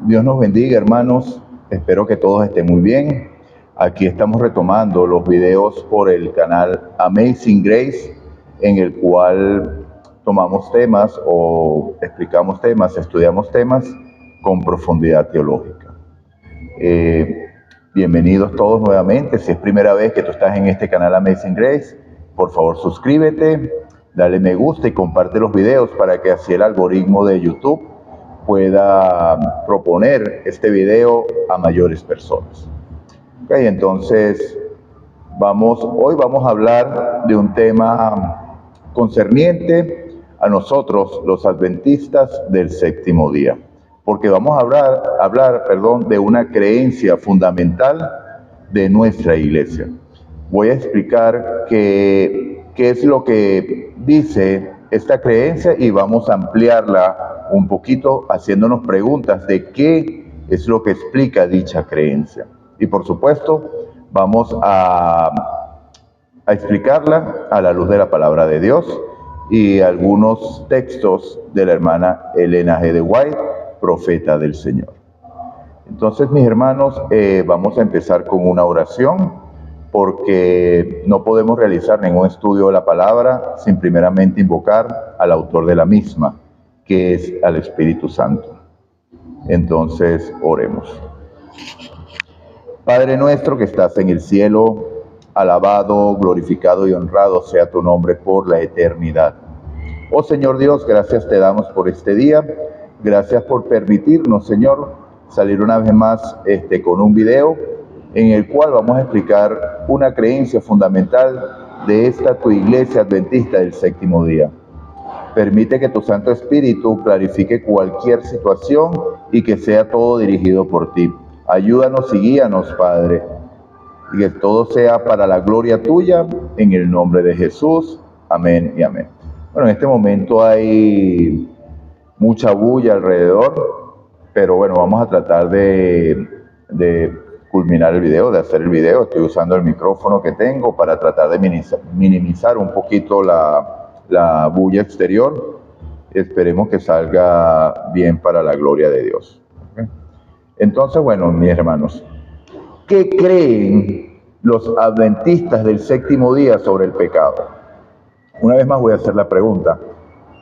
Dios nos bendiga, hermanos. Espero que todos estén muy bien. Aquí estamos retomando los videos por el canal Amazing Grace, en el cual tomamos temas o explicamos temas, estudiamos temas con profundidad teológica. Bienvenidos todos nuevamente. Si es primera vez que tú estás en este canal Amazing Grace, por favor suscríbete, dale me gusta y comparte los videos para que así el algoritmo de YouTube pueda proponer este video a mayores personas. Okay, entonces hoy vamos a hablar de un tema concerniente a nosotros, los adventistas del séptimo día, porque vamos a hablar de una creencia fundamental de nuestra iglesia. Voy a explicar qué es lo que dice esta creencia y vamos a ampliarla un poquito haciéndonos preguntas de qué es lo que explica dicha creencia. Y por supuesto, vamos a explicarla a la luz de la palabra de Dios y algunos textos de la hermana Elena G. de White, profeta del Señor. Entonces, mis hermanos, vamos a empezar con una oración, porque no podemos realizar ningún estudio de la palabra sin primeramente invocar al autor de la misma, que es al Espíritu Santo. Entonces, oremos. Padre nuestro que estás en el cielo, alabado, glorificado y honrado sea tu nombre por la eternidad. Oh Señor Dios, gracias te damos por este día. Gracias por permitirnos, Señor, salir una vez más con un video en el cual vamos a explicar una creencia fundamental de esta tu iglesia adventista del séptimo día. Permite que tu Santo Espíritu clarifique cualquier situación y que sea todo dirigido por ti. Ayúdanos y guíanos, Padre, y que todo sea para la gloria tuya, en el nombre de Jesús. Amén y amén. Bueno, en este momento hay mucha bulla alrededor, pero bueno, vamos a tratar de culminar el video, de hacer el video. Estoy usando el micrófono que tengo para tratar de minimizar un poquito la bulla exterior. Esperemos que salga bien para la gloria de Dios. ¿Okay? Entonces, bueno, mis hermanos, ¿qué creen los adventistas del séptimo día sobre el pecado? Una vez más voy a hacer la pregunta.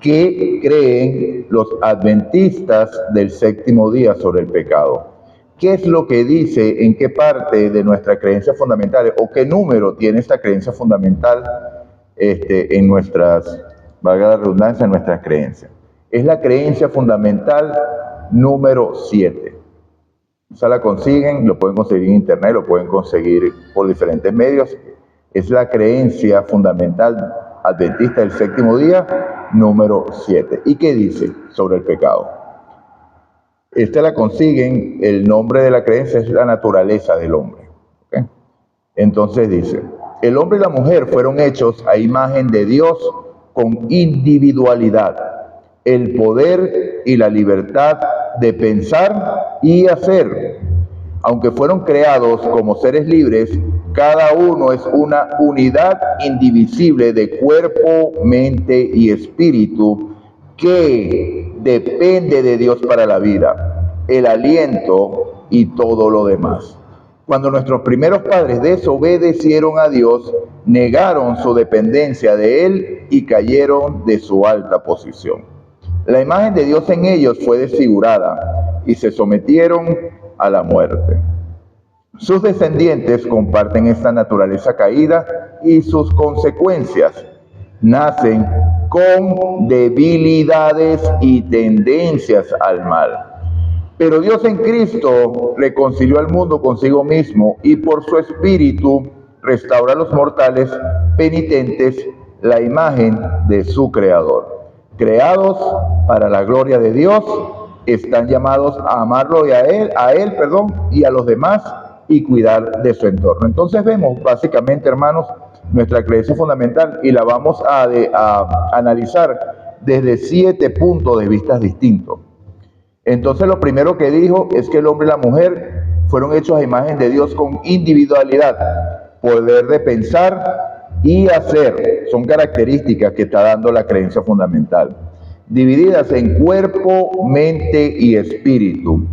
¿Qué creen los adventistas del séptimo día sobre el pecado? ¿Qué es lo que dice, en qué parte de nuestra creencia fundamental, o qué número tiene esta creencia fundamental en nuestras, valga la redundancia, en nuestras creencias? Es la creencia fundamental número 7. O sea, la consiguen, lo pueden conseguir en internet, lo pueden conseguir por diferentes medios. Es la creencia fundamental adventista del séptimo día número 7. ¿Y qué dice sobre el pecado? Esta la consiguen, el nombre de la creencia es la naturaleza del hombre. ¿Okay? Entonces dice, el hombre y la mujer fueron hechos a imagen de Dios con individualidad, el poder y la libertad de pensar y hacer. Aunque fueron creados como seres libres, cada uno es una unidad indivisible de cuerpo, mente y espíritu que depende de Dios para la vida, el aliento y todo lo demás. Cuando nuestros primeros padres desobedecieron a Dios, negaron su dependencia de Él y cayeron de su alta posición. La imagen de Dios en ellos fue desfigurada y se sometieron a la muerte. Sus descendientes comparten esta naturaleza caída y sus consecuencias nacen con debilidades y tendencias al mal. Pero Dios en Cristo reconcilió al mundo consigo mismo y por su Espíritu restaura a los mortales penitentes la imagen de su Creador. Creados para la gloria de Dios, están llamados a amarlo y a él, y a los demás y cuidar de su entorno. Entonces vemos básicamente, hermanos, nuestra creencia fundamental y la vamos a analizar desde 7 puntos de vista distintos. Entonces lo primero que dijo es que el hombre y la mujer fueron hechos a imagen de Dios con individualidad, poder de pensar y hacer. Son características que está dando la creencia fundamental, divididas en cuerpo, mente y espíritu,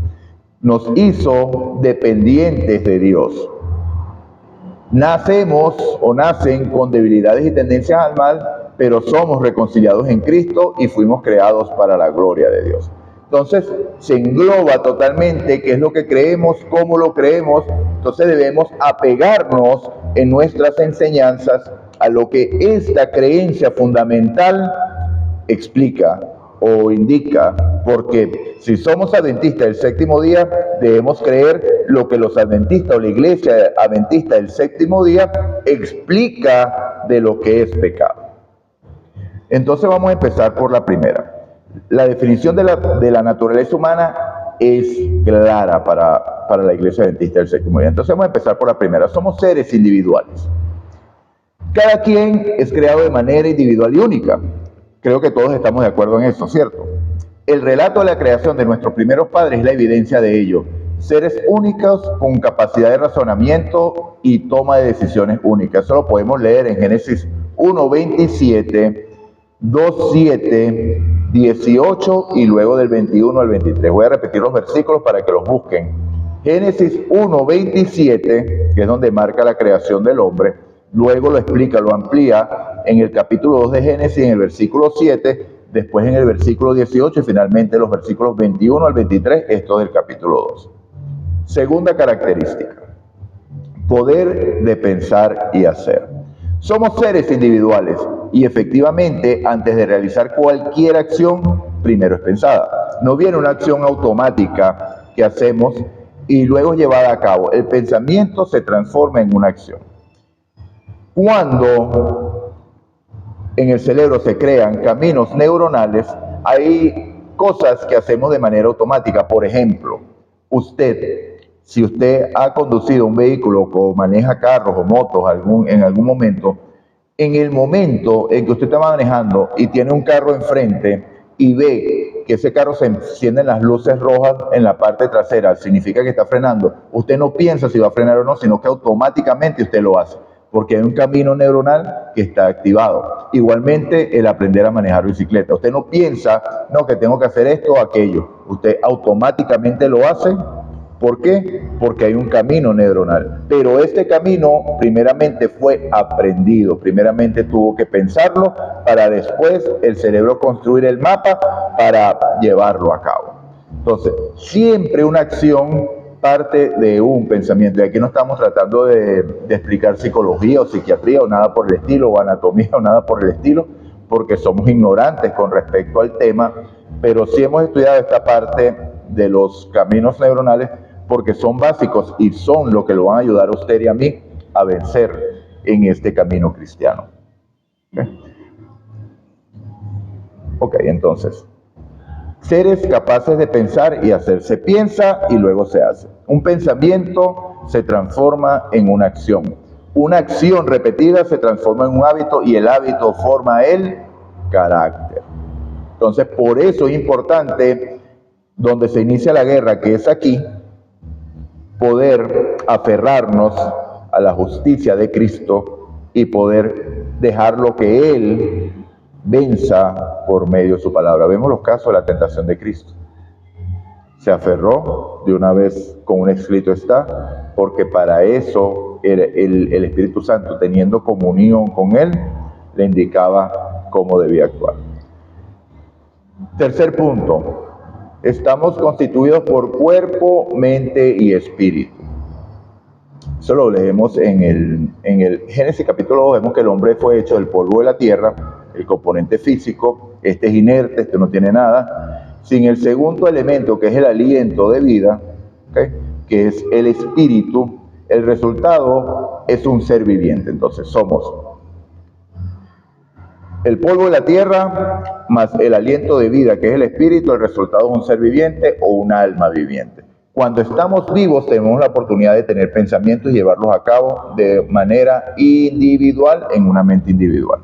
nos hizo dependientes de Dios. Nacemos o nacen con debilidades y tendencias al mal, pero somos reconciliados en Cristo y fuimos creados para la gloria de Dios. Entonces se engloba totalmente qué es lo que creemos, cómo lo creemos. Entonces debemos apegarnos en nuestras enseñanzas a lo que esta creencia fundamental explica o indica, porque si somos adventistas del séptimo día, debemos creer lo que los adventistas o la iglesia adventista del séptimo día explica de lo que es pecado. Entonces vamos a empezar por la primera. La definición de la naturaleza humana es clara para la iglesia adventista del séptimo día. Entonces vamos a empezar por la primera. Somos seres individuales. Cada quien es creado de manera individual y única. Creo que todos estamos de acuerdo en eso, ¿cierto? El relato de la creación de nuestros primeros padres es la evidencia de ello. Seres únicos con capacidad de razonamiento y toma de decisiones únicas. Eso lo podemos leer en Génesis 1:27, 2:7, 18 y luego del 21 al 23. Voy a repetir los versículos para que los busquen. Génesis 1:27, que es donde marca la creación del hombre. Luego lo explica, lo amplía en el capítulo 2 de Génesis, en el versículo 7, después en el versículo 18 y finalmente los versículos 21 al 23, esto del capítulo 2. Segunda característica, poder de pensar y hacer. Somos seres individuales y efectivamente antes de realizar cualquier acción, primero es pensada. No viene una acción automática que hacemos y luego llevada a cabo. El pensamiento se transforma en una acción. Cuando en el cerebro se crean caminos neuronales, hay cosas que hacemos de manera automática. Por ejemplo, si usted ha conducido un vehículo o maneja carros o motos en algún momento, en el momento en que usted está manejando y tiene un carro enfrente y ve que ese carro se encienden las luces rojas en la parte trasera, significa que está frenando. Usted no piensa si va a frenar o no, sino que automáticamente usted lo hace, porque hay un camino neuronal que está activado. Igualmente, el aprender a manejar bicicleta. Usted no piensa, no, que tengo que hacer esto o aquello. Usted automáticamente lo hace. ¿Por qué? Porque hay un camino neuronal. Pero este camino primeramente fue aprendido. Primeramente tuvo que pensarlo para después el cerebro construir el mapa para llevarlo a cabo. Entonces, siempre una acción parte de un pensamiento. Y aquí no estamos tratando de explicar psicología o psiquiatría o nada por el estilo, o anatomía o nada por el estilo, porque somos ignorantes con respecto al tema, pero sí hemos estudiado esta parte de los caminos neuronales porque son básicos y son lo que lo van a ayudar a usted y a mí a vencer en este camino cristiano. Ok, entonces, seres capaces de pensar y hacer. Se piensa y luego se hace. Un pensamiento se transforma en una acción. Una acción repetida se transforma en un hábito y el hábito forma el carácter. Entonces, por eso es importante, donde se inicia la guerra, que es aquí, poder aferrarnos a la justicia de Cristo y poder dejar lo que Él venza por medio de su palabra. Vemos los casos de la tentación de Cristo. Se aferró de una vez con un escrito está, porque para eso el Espíritu Santo, teniendo comunión con Él, le indicaba cómo debía actuar. Tercer punto. Estamos constituidos por cuerpo, mente y espíritu. Eso lo leemos en el Génesis capítulo 2, vemos que el hombre fue hecho del polvo de la tierra, el componente físico, este es inerte, este no tiene nada, sin el segundo elemento que es el aliento de vida, ¿okay?, que es el espíritu. El resultado es un ser viviente. Entonces somos el polvo de la tierra más el aliento de vida que es el espíritu. El resultado es un ser viviente o un alma viviente. Cuando estamos vivos tenemos la oportunidad de tener pensamientos y llevarlos a cabo de manera individual en una mente individual.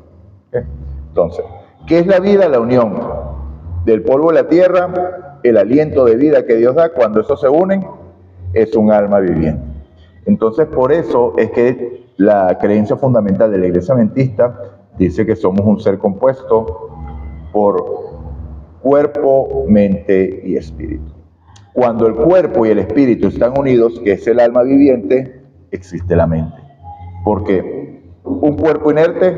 ¿Okay? Entonces, ¿qué es la vida? La unión del polvo de la tierra, el aliento de vida que Dios da. Cuando esos se unen, es un alma viviente. Entonces, por eso es que la creencia fundamental de la Iglesia Adventista dice que somos un ser compuesto por cuerpo, mente y espíritu. Cuando el cuerpo y el espíritu están unidos, que es el alma viviente, existe la mente. Porque un cuerpo inerte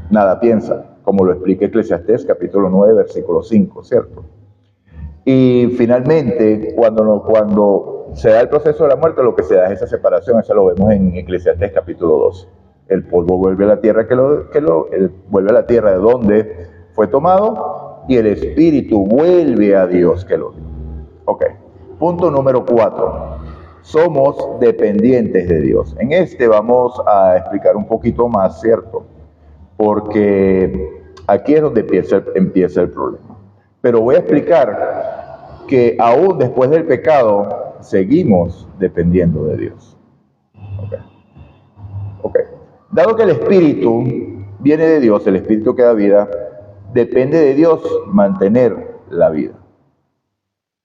nada piensa, como lo explica Eclesiastés capítulo 9, versículo 5, ¿cierto? Y finalmente, cuando se da el proceso de la muerte, lo que se da es esa separación. Eso lo vemos en Eclesiastés capítulo 12. El polvo vuelve a la tierra, vuelve a la tierra de donde fue tomado, y el espíritu vuelve a Dios que lo dio. Ok. Punto número 4. Somos dependientes de Dios. En este vamos a explicar un poquito más, ¿cierto? Porque aquí es donde empieza el problema. Pero voy a explicar que aún después del pecado seguimos dependiendo de Dios. Ok. Dado que el espíritu viene de Dios, el espíritu que da vida, depende de Dios mantener la vida.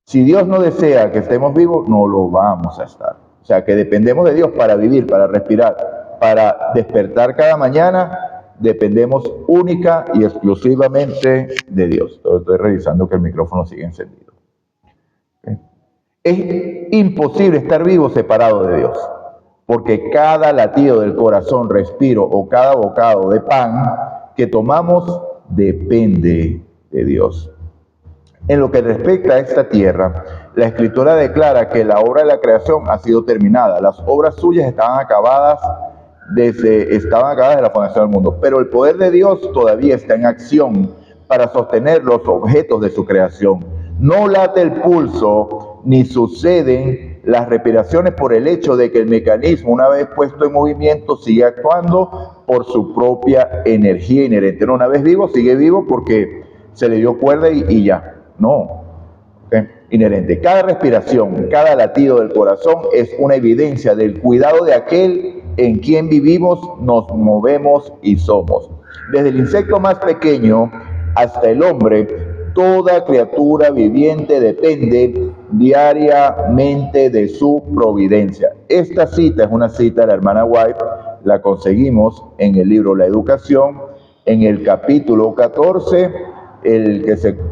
Si Dios no desea que estemos vivos, no lo vamos a estar. O sea, que dependemos de Dios para vivir, para respirar, para despertar cada mañana. Dependemos única y exclusivamente de Dios. Estoy revisando que el micrófono sigue encendido. ¿Okay? Es imposible estar vivo separado de Dios, porque cada latido del corazón, respiro o cada bocado de pan que tomamos depende de Dios. En lo que respecta a esta tierra, la Escritura declara que la obra de la creación ha sido terminada. Las obras suyas estaban acabadas desde la fundación del mundo. Pero el poder de Dios todavía está en acción para sostener los objetos de su creación. No late el pulso ni suceden las respiraciones por el hecho de que el mecanismo, una vez puesto en movimiento, sigue actuando por su propia energía inherente. No, una vez vivo, sigue vivo porque se le dio cuerda y ya. No, ¿okay? Inherente. Cada respiración, cada latido del corazón es una evidencia del cuidado de aquel en quien vivimos, nos movemos y somos. Desde el insecto más pequeño hasta el hombre, toda criatura viviente depende diariamente de su providencia. Esta cita es una cita de la hermana White, la conseguimos en el libro La Educación, en el capítulo 14, el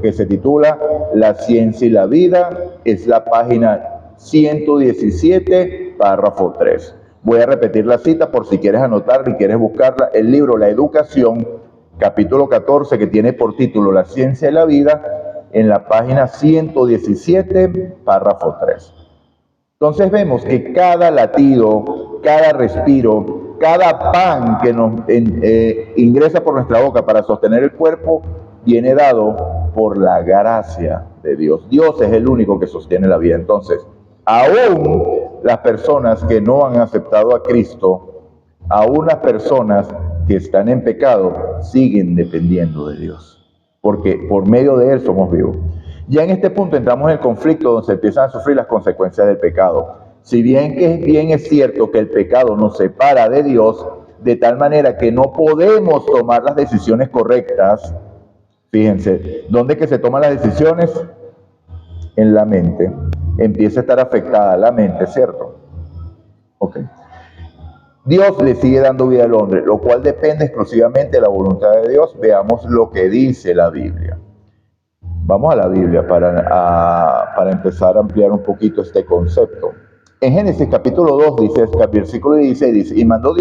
que se titula La ciencia y la vida, es la página 117, párrafo 3. Voy a repetir la cita por si quieres anotarla y quieres buscarla. El libro La Educación, capítulo 14, que tiene por título La ciencia y la vida, en la página 117, párrafo 3. Entonces vemos que cada latido, cada respiro, cada pan que nos ingresa por nuestra boca para sostener el cuerpo, viene dado por la gracia de Dios. Dios es el único que sostiene la vida. Entonces, aún las personas que no han aceptado a Cristo, aún las personas que están en pecado, siguen dependiendo de Dios, porque por medio de Él somos vivos. Ya en este punto entramos en el conflicto donde se empiezan a sufrir las consecuencias del pecado. Si bien es cierto que el pecado nos separa de Dios, de tal manera que no podemos tomar las decisiones correctas. Fíjense, ¿dónde que se toman las decisiones? En la mente. Empieza a estar afectada la mente, ¿cierto? Ok. Dios le sigue dando vida al hombre, lo cual depende exclusivamente de la voluntad de Dios. Veamos lo que dice la Biblia. Vamos a la Biblia para empezar a ampliar un poquito este concepto. En Génesis capítulo 2 dice, versículo 16 dice, y mandó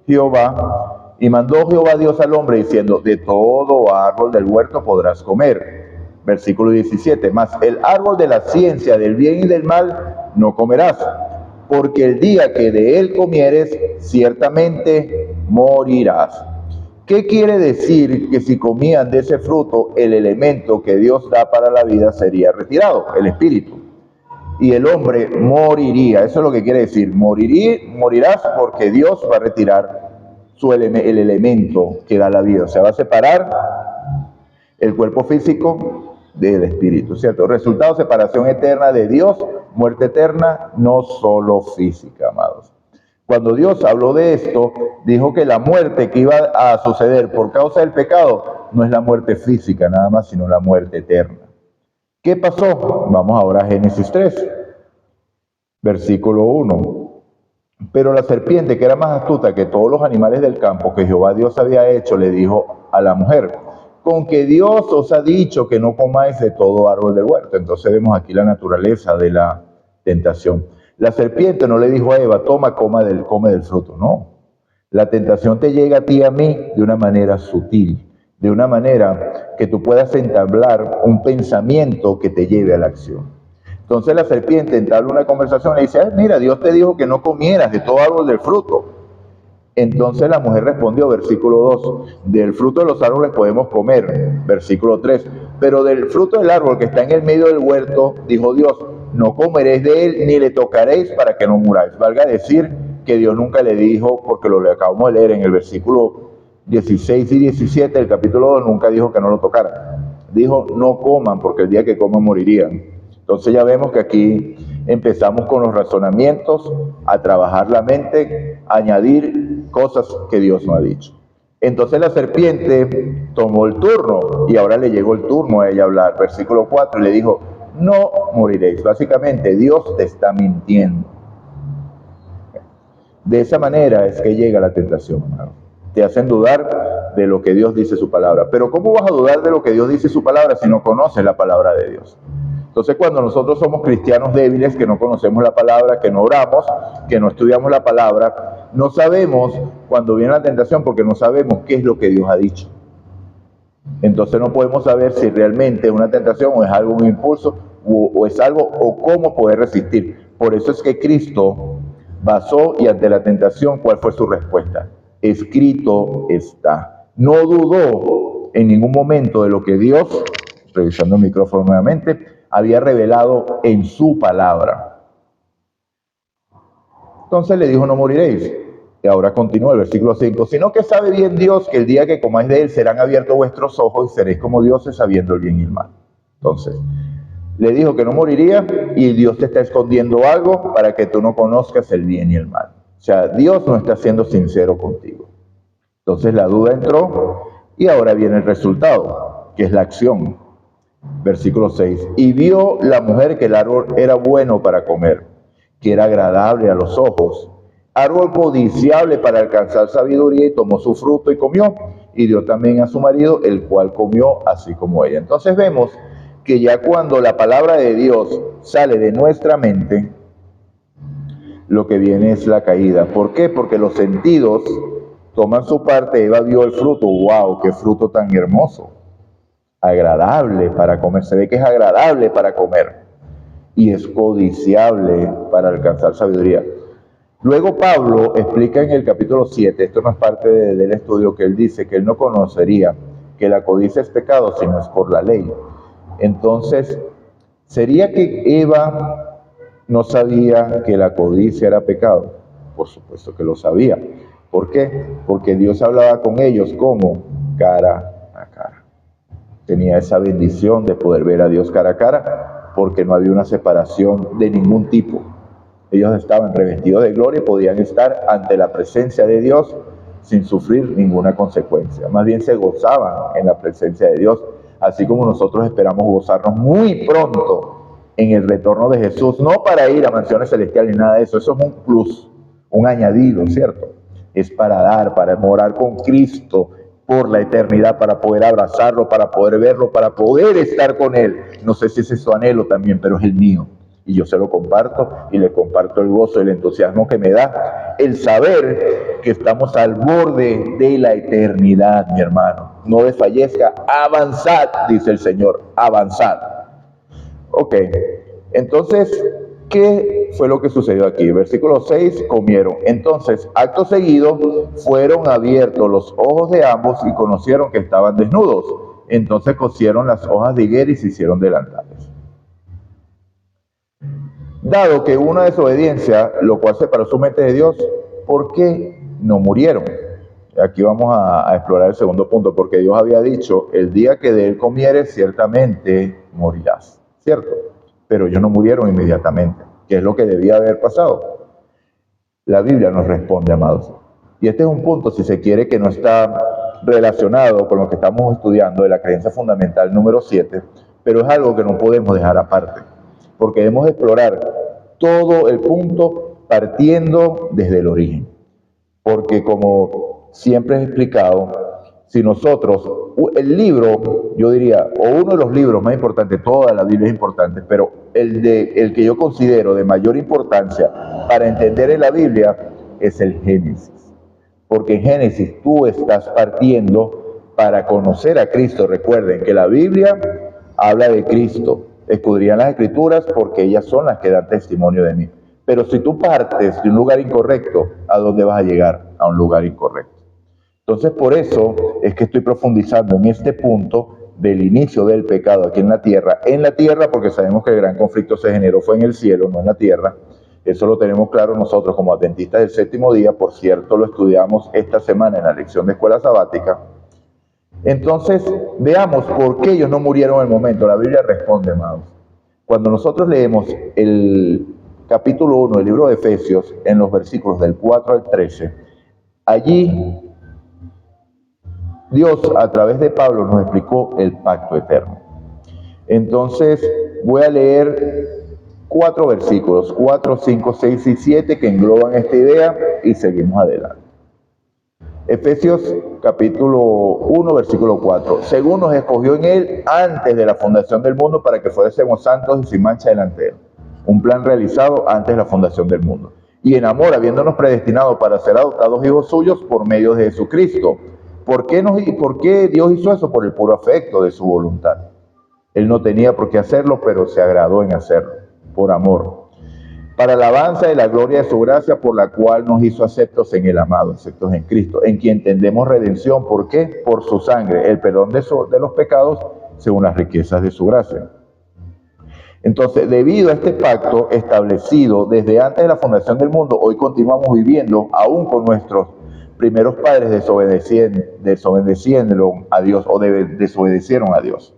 Jehová Dios al hombre diciendo, de todo árbol del huerto podrás comer. Versículo 17, mas el árbol de la ciencia del bien y del mal no comerás, porque el día que de él comieres, ciertamente morirás. ¿Qué quiere decir? Que si comían de ese fruto, el elemento que Dios da para la vida sería retirado, el espíritu. Y el hombre moriría. Eso es lo que quiere decir. Morirás porque Dios va a retirar el elemento que da la vida. O sea, va a separar el cuerpo físico del espíritu, ¿cierto? Resultado, separación eterna de Dios, muerte eterna, no solo física, amados. Cuando Dios habló de esto, dijo que la muerte que iba a suceder por causa del pecado no es la muerte física nada más, sino la muerte eterna. ¿Qué pasó? Vamos ahora a Génesis 3, versículo 1. Pero la serpiente, que era más astuta que todos los animales del campo que Jehová Dios había hecho, le dijo a la mujer, con que Dios os ha dicho que no comáis de todo árbol del huerto. Entonces vemos aquí la naturaleza de la tentación. La serpiente no le dijo a Eva, toma, come del fruto. No. La tentación te llega a ti y a mí de una manera sutil, de una manera que tú puedas entablar un pensamiento que te lleve a la acción. Entonces la serpiente entabla una conversación y dice, mira, Dios te dijo que no comieras de todo árbol del fruto. Entonces la mujer respondió, versículo 2, del fruto de los árboles podemos comer, versículo 3, pero del fruto del árbol que está en el medio del huerto, dijo Dios, no comeréis de él ni le tocaréis para que no muráis. Valga decir que Dios nunca le dijo, porque lo acabamos de leer en el versículo 16 y 17 del capítulo 2, nunca dijo que no lo tocaran. Dijo, no coman, porque el día que coman morirían. Entonces ya vemos que aquí empezamos con los razonamientos, a trabajar la mente, a añadir cosas que Dios no ha dicho. Entonces la serpiente tomó el turno y ahora le llegó el turno a ella hablar. Versículo 4, y le dijo, no moriréis. Básicamente Dios te está mintiendo. De esa manera es que llega la tentación, hermano. Te hacen dudar de lo que Dios dice su palabra. Pero ¿cómo vas a dudar de lo que Dios dice su palabra si no conoces la palabra de Dios? Entonces, cuando nosotros somos cristianos débiles, que no conocemos la palabra, que no oramos, que no estudiamos la palabra, no sabemos cuando viene la tentación porque no sabemos qué es lo que Dios ha dicho. Entonces no podemos saber si realmente es una tentación o es algo, un impulso, o es algo, o cómo poder resistir. Por eso es que Cristo basó y ante la tentación, ¿cuál fue su respuesta? Escrito está. No dudó en ningún momento de lo que Dios, revisando el micrófono nuevamente, había revelado en su palabra. Entonces le dijo, no moriréis. Y ahora continúa el versículo 5, sino que sabe bien Dios que el día que comáis de él serán abiertos vuestros ojos y seréis como dioses sabiendo el bien y el mal. Entonces, le dijo que no moriría y Dios te está escondiendo algo para que tú no conozcas el bien y el mal. O sea, Dios no está siendo sincero contigo. Entonces la duda entró y ahora viene el resultado, que es la acción. Versículo 6, y vio la mujer que el árbol era bueno para comer, que era agradable a los ojos, árbol codiciable para alcanzar sabiduría, y tomó su fruto y comió, y dio también a su marido, el cual comió así como ella. Entonces vemos que ya cuando la palabra de Dios sale de nuestra mente, lo que viene es la caída. ¿Por qué? Porque los sentidos toman su parte. Eva vio el fruto, ¡wow! ¡Qué fruto tan hermoso! Agradable para comer, se ve que es agradable para comer y es codiciable para alcanzar sabiduría. Luego Pablo explica en el capítulo 7, esto no es parte del estudio, que él dice que él no conocería que la codicia es pecado si no es por la ley. Entonces, ¿sería que Eva no sabía que la codicia era pecado? Por supuesto que lo sabía. ¿Por qué? Porque Dios hablaba con ellos como cara a cara. Tenía esa bendición de poder ver a Dios cara a cara, porque no había una separación de ningún tipo. Ellos estaban revestidos de gloria y podían estar ante la presencia de Dios sin sufrir ninguna consecuencia. Más bien se gozaban en la presencia de Dios, así como nosotros esperamos gozarnos muy pronto en el retorno de Jesús, no para ir a mansiones celestiales ni nada de eso, eso es un plus, un añadido, ¿cierto? Es para dar, para morar con Cristo por la eternidad, para poder abrazarlo, para poder verlo, para poder estar con Él. No sé si ese es su anhelo también, pero es el mío. Y yo se lo comparto y le comparto el gozo y el entusiasmo que me da el saber que estamos al borde de la eternidad, mi hermano. No desfallezca, avanzad, dice el Señor, avanzad. Ok, entonces, ¿qué fue lo que sucedió aquí? Versículo 6, comieron. Entonces, acto seguido, fueron abiertos los ojos de ambos y conocieron que estaban desnudos. Entonces cosieron las hojas de higuera y se hicieron delantales. Dado que hubo una desobediencia, lo cual separó su mente de Dios, ¿por qué no murieron? Aquí vamos a explorar el segundo punto, porque Dios había dicho, el día que de él comieres, ciertamente morirás, ¿cierto? Pero ellos no murieron inmediatamente, que es lo que debía haber pasado. La Biblia nos responde, amados. Y este es un punto, si se quiere, que no está relacionado con lo que estamos estudiando de la creencia fundamental número 7, pero es algo que no podemos dejar aparte, porque debemos explorar todo el punto partiendo desde el origen. Porque como siempre he explicado, Si nosotros, el libro, yo diría, o uno de los libros más importantes, toda la Biblia es importante, pero el que yo considero de mayor importancia para entender en la Biblia es el Génesis. Porque en Génesis tú estás partiendo para conocer a Cristo. Recuerden que la Biblia habla de Cristo. Escudriñan las Escrituras porque ellas son las que dan testimonio de mí. Pero si tú partes de un lugar incorrecto, ¿a dónde vas a llegar? A un lugar incorrecto. Entonces, por eso es que estoy profundizando en este punto del inicio del pecado aquí en la tierra, porque sabemos que el gran conflicto se generó fue en el cielo, no en la tierra. Eso lo tenemos claro nosotros como adventistas del séptimo día. Por cierto, lo estudiamos esta semana en la lección de escuela sabática. Entonces, veamos por qué ellos no murieron en el momento. La Biblia responde, amados. Cuando nosotros leemos el capítulo 1 del libro de Efesios, en los versículos del 4 al 13, allí Dios, a través de Pablo, nos explicó el pacto eterno. Entonces, voy a leer 4 versículos, 4, 5, 6 y 7, que engloban esta idea y seguimos adelante. Efesios capítulo 1, versículo 4. Según nos escogió en él antes de la fundación del mundo para que fuésemos santos y sin mancha delante de él. Un plan realizado antes de la fundación del mundo. Y en amor, habiéndonos predestinado para ser adoptados hijos suyos por medio de Jesucristo. ¿Por qué Dios hizo eso? Por el puro afecto de su voluntad. Él no tenía por qué hacerlo, pero se agradó en hacerlo, por amor. Para alabanza de la gloria de su gracia, por la cual nos hizo aceptos en el amado, aceptos en Cristo, en quien tendemos redención. ¿Por qué? Por su sangre, el perdón de los pecados, según las riquezas de su gracia. Entonces, debido a este pacto establecido desde antes de la fundación del mundo, hoy continuamos viviendo, aún con nuestros primeros padres desobedeciendo a Dios o desobedecieron a Dios.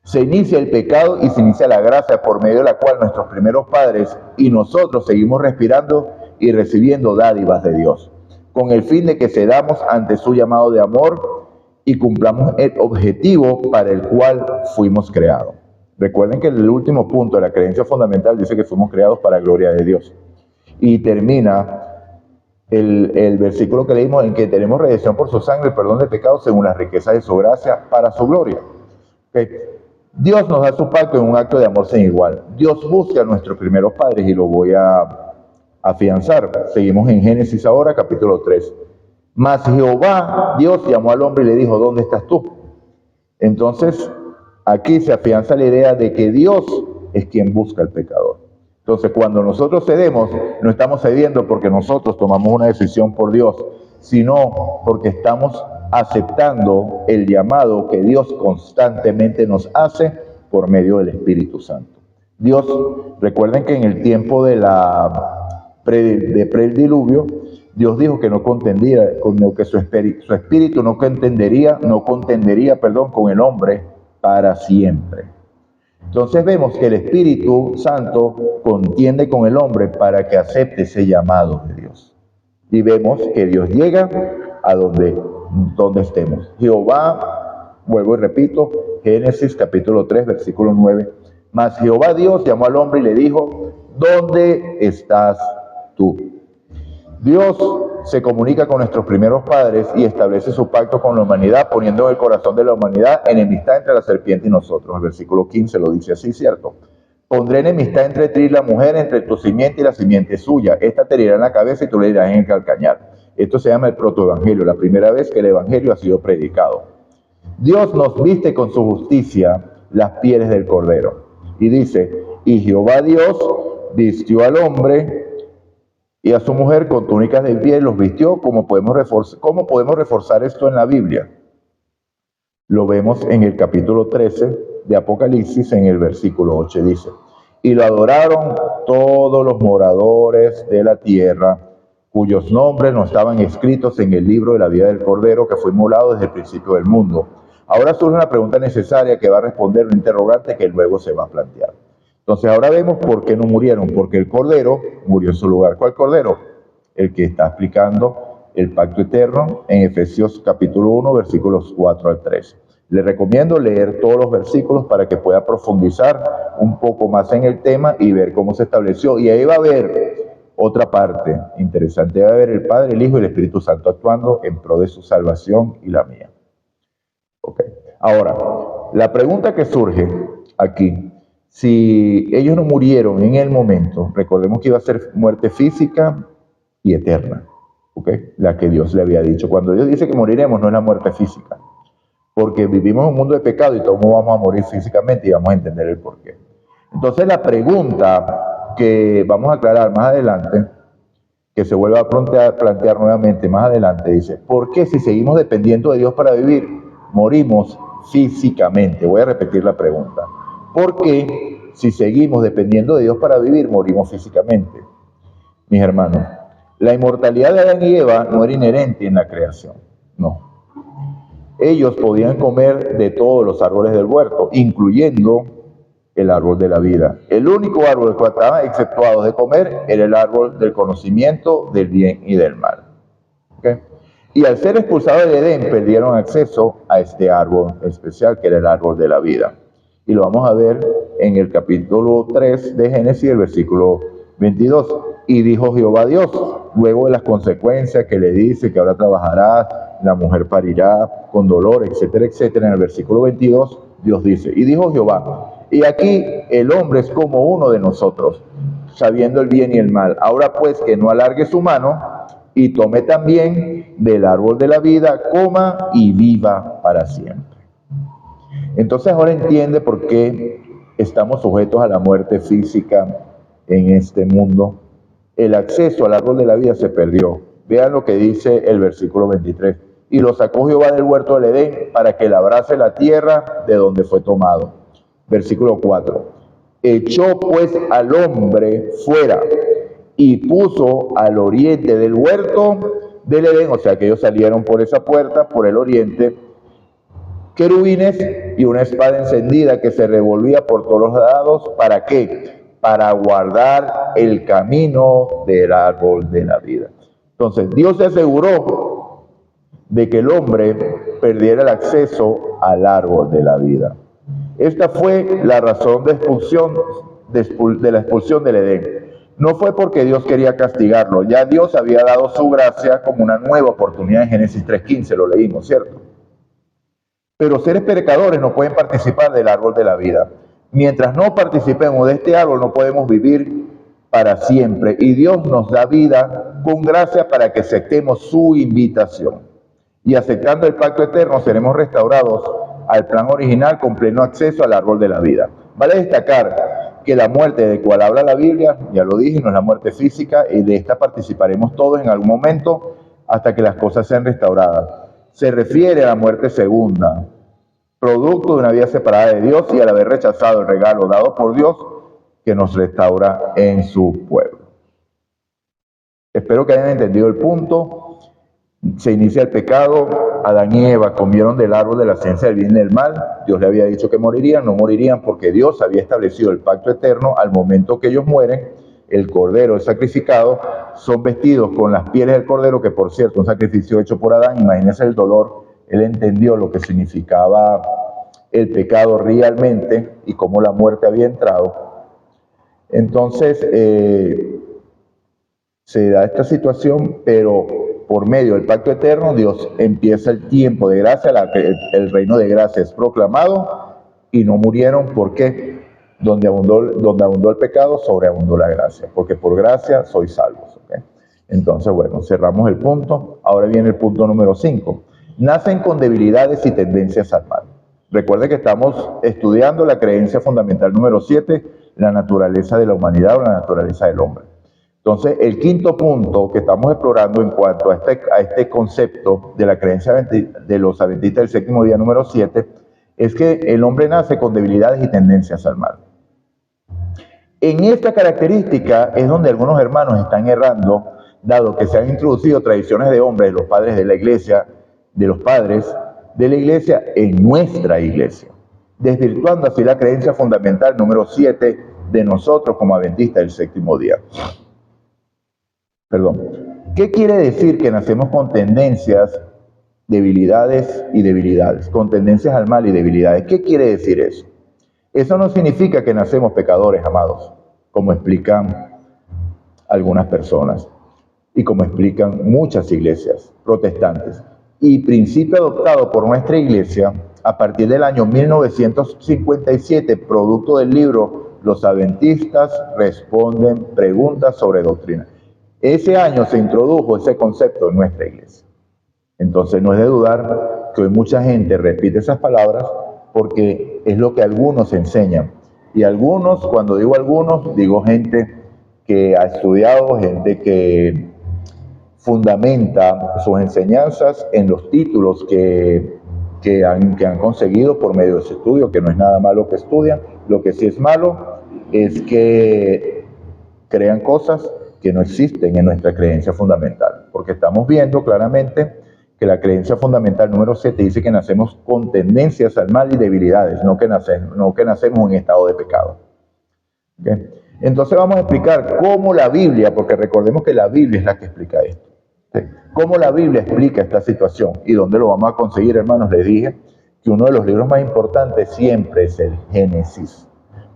Se inicia el pecado y se inicia la gracia por medio de la cual nuestros primeros padres y nosotros seguimos respirando y recibiendo dádivas de Dios, con el fin de que cedamos ante su llamado de amor y cumplamos el objetivo para el cual fuimos creados. Recuerden que el último punto de la creencia fundamental dice que fuimos creados para la gloria de Dios. Y termina el versículo que leímos en que tenemos redención por su sangre, el perdón de pecados según las riquezas de su gracia para su gloria. ¿Okay? Dios nos da su pacto en un acto de amor sin igual. Dios busca a nuestros primeros padres y lo voy a afianzar. Seguimos en Génesis ahora, capítulo 3. Mas Jehová, Dios, llamó al hombre y le dijo, ¿dónde estás tú? Entonces, aquí se afianza la idea de que Dios es quien busca al pecador. Entonces, cuando nosotros cedemos, no estamos cediendo porque nosotros tomamos una decisión por Dios, sino porque estamos aceptando el llamado que Dios constantemente nos hace por medio del Espíritu Santo. Dios, recuerden que en el tiempo de prediluvio, Dios dijo que no contendería, que su espíritu no contendería con el hombre para siempre. Entonces vemos que el Espíritu Santo contiende con el hombre para que acepte ese llamado de Dios. Y vemos que Dios llega a donde estemos. Jehová, vuelvo y repito, Génesis capítulo 3, versículo 9. Mas Jehová Dios llamó al hombre y le dijo, ¿dónde estás tú? Dios se comunica con nuestros primeros padres y establece su pacto con la humanidad, poniendo en el corazón de la humanidad enemistad entre la serpiente y nosotros. El versículo 15 lo dice así, ¿cierto? Pondré enemistad entre ti y la mujer, entre tu simiente y la simiente suya. Esta te herirá en la cabeza y tú le herirás en el calcañar. Esto se llama el protoevangelio, la primera vez que el evangelio ha sido predicado. Dios nos viste con su justicia las pieles del cordero. Y dice, y Jehová Dios vistió al hombre y a su mujer con túnicas de piel, los vistió. ¿Cómo podemos reforzar esto en la Biblia? Lo vemos en el capítulo 13 de Apocalipsis, en el versículo 8, dice, y lo adoraron todos los moradores de la tierra, cuyos nombres no estaban escritos en el libro de la vida del Cordero, que fue inmolado desde el principio del mundo. Ahora surge una pregunta necesaria que va a responder un interrogante que luego se va a plantear. Entonces ahora vemos por qué no murieron, porque el Cordero murió en su lugar. ¿Cuál Cordero? El que está explicando el pacto eterno en Efesios capítulo 1, versículos 4 al 13. Le recomiendo leer todos los versículos para que pueda profundizar un poco más en el tema y ver cómo se estableció. Y ahí va a haber otra parte interesante. Va a haber el Padre, el Hijo y el Espíritu Santo actuando en pro de su salvación y la mía. Ok. Ahora, la pregunta que surge aquí, si ellos no murieron en el momento, recordemos que iba a ser muerte física y eterna, ¿ok? La que Dios le había dicho. Cuando Dios dice que moriremos, no es la muerte física, porque vivimos en un mundo de pecado y todos vamos a morir físicamente y vamos a entender el porqué. Entonces la pregunta que vamos a aclarar más adelante, que se vuelve a plantear nuevamente más adelante, dice, ¿por qué si seguimos dependiendo de Dios para vivir, morimos físicamente? Voy a repetir la pregunta. ¿Por qué si seguimos dependiendo de Dios para vivir, morimos físicamente? Mis hermanos, la inmortalidad de Adán y Eva no era inherente en la creación, no. Ellos podían comer de todos los árboles del huerto, incluyendo el árbol de la vida. El único árbol que estaban exceptuados de comer era el árbol del conocimiento del bien y del mal. ¿Okay? Y al ser expulsados del Edén, perdieron acceso a este árbol especial, que era el árbol de la vida. Y lo vamos a ver en el capítulo 3 de Génesis, el versículo 22. Y dijo Jehová Dios, luego de las consecuencias que le dice que ahora trabajarás, la mujer parirá con dolor, etcétera, etcétera. En el versículo 22, Dios dice, y dijo Jehová, y aquí el hombre es como uno de nosotros, sabiendo el bien y el mal. Ahora pues que no alargue su mano y tome también del árbol de la vida, coma y viva para siempre. Entonces ahora entiende por qué estamos sujetos a la muerte física en este mundo. El acceso al árbol de la vida se perdió. Vean lo que dice el versículo 23. Y lo sacó Jehová del huerto del Edén para que labrase la tierra de donde fue tomado. Versículo 4. Echó pues al hombre fuera y puso al oriente del huerto del Edén, o sea que ellos salieron por esa puerta, por el oriente, querubines y una espada encendida que se revolvía por todos los lados. ¿Para qué? Para guardar el camino del árbol de la vida. Entonces, Dios se aseguró de que el hombre perdiera el acceso al árbol de la vida. Esta fue la razón de la expulsión del Edén. No fue porque Dios quería castigarlo, ya Dios había dado su gracia como una nueva oportunidad en Génesis 3:15, lo leímos, ¿cierto? Pero seres pecadores no pueden participar del árbol de la vida. Mientras no participemos de este árbol, no podemos vivir para siempre. Y Dios nos da vida con gracia para que aceptemos su invitación. Y aceptando el pacto eterno, seremos restaurados al plan original con pleno acceso al árbol de la vida. Vale destacar que la muerte de cual habla la Biblia, ya lo dije, no es la muerte física, y de esta participaremos todos en algún momento hasta que las cosas sean restauradas. Se refiere a la muerte segunda, producto de una vida separada de Dios y al haber rechazado el regalo dado por Dios que nos restaura en su pueblo. Espero que hayan entendido el punto. Se inicia el pecado, Adán y Eva comieron del árbol de la ciencia del bien y del mal. Dios le había dicho que morirían, no morirían porque Dios había establecido el pacto eterno. Al momento que ellos mueren, el cordero es sacrificado, son vestidos con las pieles del cordero, que por cierto, un sacrificio hecho por Adán. Imagínense el dolor. Él entendió lo que significaba el pecado realmente y cómo la muerte había entrado. Entonces, se da esta situación, pero por medio del pacto eterno, Dios empieza el tiempo de gracia, el reino de gracia es proclamado y no murieron. ¿Por qué? Donde abundó el pecado, sobreabundó la gracia, porque por gracia sois salvos. ¿Okay? Entonces, bueno, cerramos el punto. Ahora viene el punto número 5. Nacen con debilidades y tendencias al mal. Recuerden que estamos estudiando la creencia fundamental número 7, la naturaleza de la humanidad o la naturaleza del hombre. Entonces, el quinto punto que estamos explorando en cuanto a este concepto de la creencia de los adventistas del séptimo día número 7 es que el hombre nace con debilidades y tendencias al mal. En esta característica es donde algunos hermanos están errando, dado que se han introducido tradiciones de hombres, de los padres de la iglesia, de los padres de la iglesia en nuestra iglesia, desvirtuando así la creencia fundamental número 7 de nosotros como adventistas del séptimo día. ¿Qué quiere decir que nacemos con tendencias, debilidades y debilidades? Con tendencias al mal y debilidades. ¿Qué quiere decir eso? Eso no significa que nacemos pecadores, amados, como explican algunas personas y como explican muchas iglesias protestantes. y principio adoptado por nuestra iglesia a partir del año 1957, producto del libro Los Adventistas responden preguntas sobre doctrina. Ese año se introdujo ese concepto en nuestra iglesia. Entonces no es de dudar que hoy mucha gente repite esas palabras porque es lo que algunos enseñan. Y algunos, cuando digo algunos, digo gente que ha estudiado, gente que fundamenta sus enseñanzas en los títulos que han conseguido por medio de ese estudio, que no es nada malo que estudian. Lo que sí es malo es que crean cosas que no existen en nuestra creencia fundamental, porque estamos viendo claramente que la creencia fundamental número 7 dice que nacemos con tendencias al mal y debilidades, no que nacemos en estado de pecado. ¿Okay? Entonces vamos a explicar cómo la Biblia, porque recordemos que la Biblia es la que explica esto, ¿okay? Cómo la Biblia explica esta situación y dónde lo vamos a conseguir, hermanos. Les dije que uno de los libros más importantes siempre es el Génesis,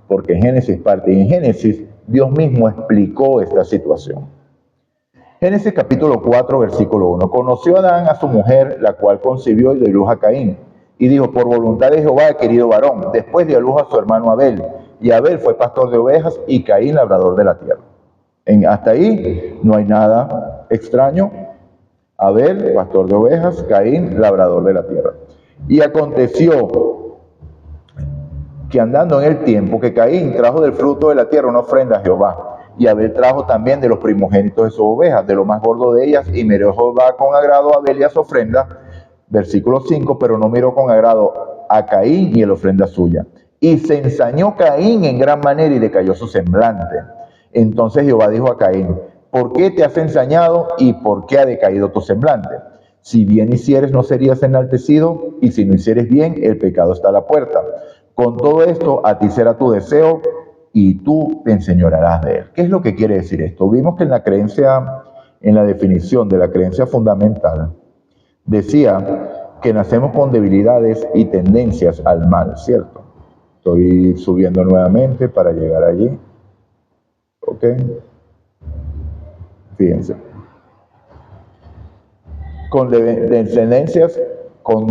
porque Génesis parte, y en Génesis Dios mismo explicó esta situación. Génesis capítulo 4, versículo 1. Conoció Adán a su mujer, la cual concibió y dio luz a Caín. Y dijo, por voluntad de Jehová he querido varón. Después dio luz a su hermano Abel. Y Abel fue pastor de ovejas y Caín labrador de la tierra. Hasta ahí no hay nada extraño. Abel, pastor de ovejas, Caín, labrador de la tierra. Y aconteció que andando en el tiempo, que Caín trajo del fruto de la tierra una ofrenda a Jehová. Y Abel trajo también de los primogénitos de sus ovejas, de lo más gordo de ellas, y miró Jehová con agrado a Abel y a su ofrenda. Versículo 5, pero no miró con agrado a Caín y a la ofrenda suya. Y se ensañó Caín en gran manera y decayó su semblante. Entonces Jehová dijo a Caín, ¿por qué te has ensañado y por qué ha decaído tu semblante? Si bien hicieres, no serías enaltecido, y si no hicieres bien, el pecado está a la puerta. Con todo esto, a ti será tu deseo, y tú te enseñorearás de él. ¿Qué es lo que quiere decir esto? Vimos que en la creencia, en la definición de la creencia fundamental, decía que nacemos con debilidades y tendencias al mal, ¿cierto? Estoy subiendo nuevamente para llegar allí. ¿Ok? Fíjense. Con tendencias, con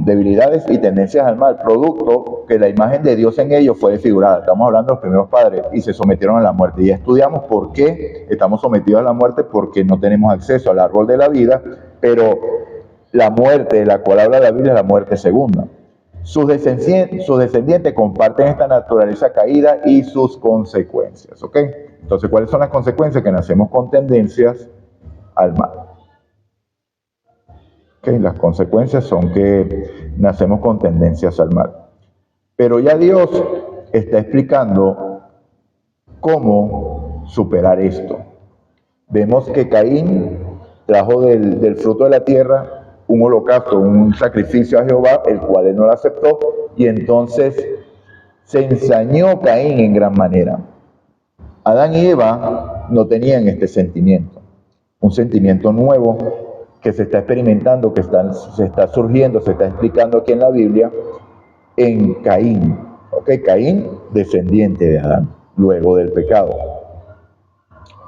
debilidades y tendencias al mal, producto que la imagen de Dios en ellos fue desfigurada. Estamos hablando de los primeros padres y se sometieron a la muerte. Y ya estudiamos por qué estamos sometidos a la muerte, porque no tenemos acceso al árbol de la vida, pero la muerte de la cual habla la Biblia es la muerte segunda. Sus descendientes comparten esta naturaleza caída y sus consecuencias. ¿Ok? Entonces, ¿cuáles son las consecuencias? Que nacemos con tendencias al mal. Okay, las consecuencias son que nacemos con tendencias al mal. Pero ya Dios está explicando cómo superar esto. Vemos que Caín trajo del fruto de la tierra un holocausto, un sacrificio a Jehová, el cual él no lo aceptó, y entonces se ensañó Caín en gran manera. Adán y Eva no tenían este sentimiento, un sentimiento nuevo que se está experimentando, que se está surgiendo, se está explicando aquí en la Biblia, en Caín. ¿Okay? Caín, descendiente de Adán, luego del pecado.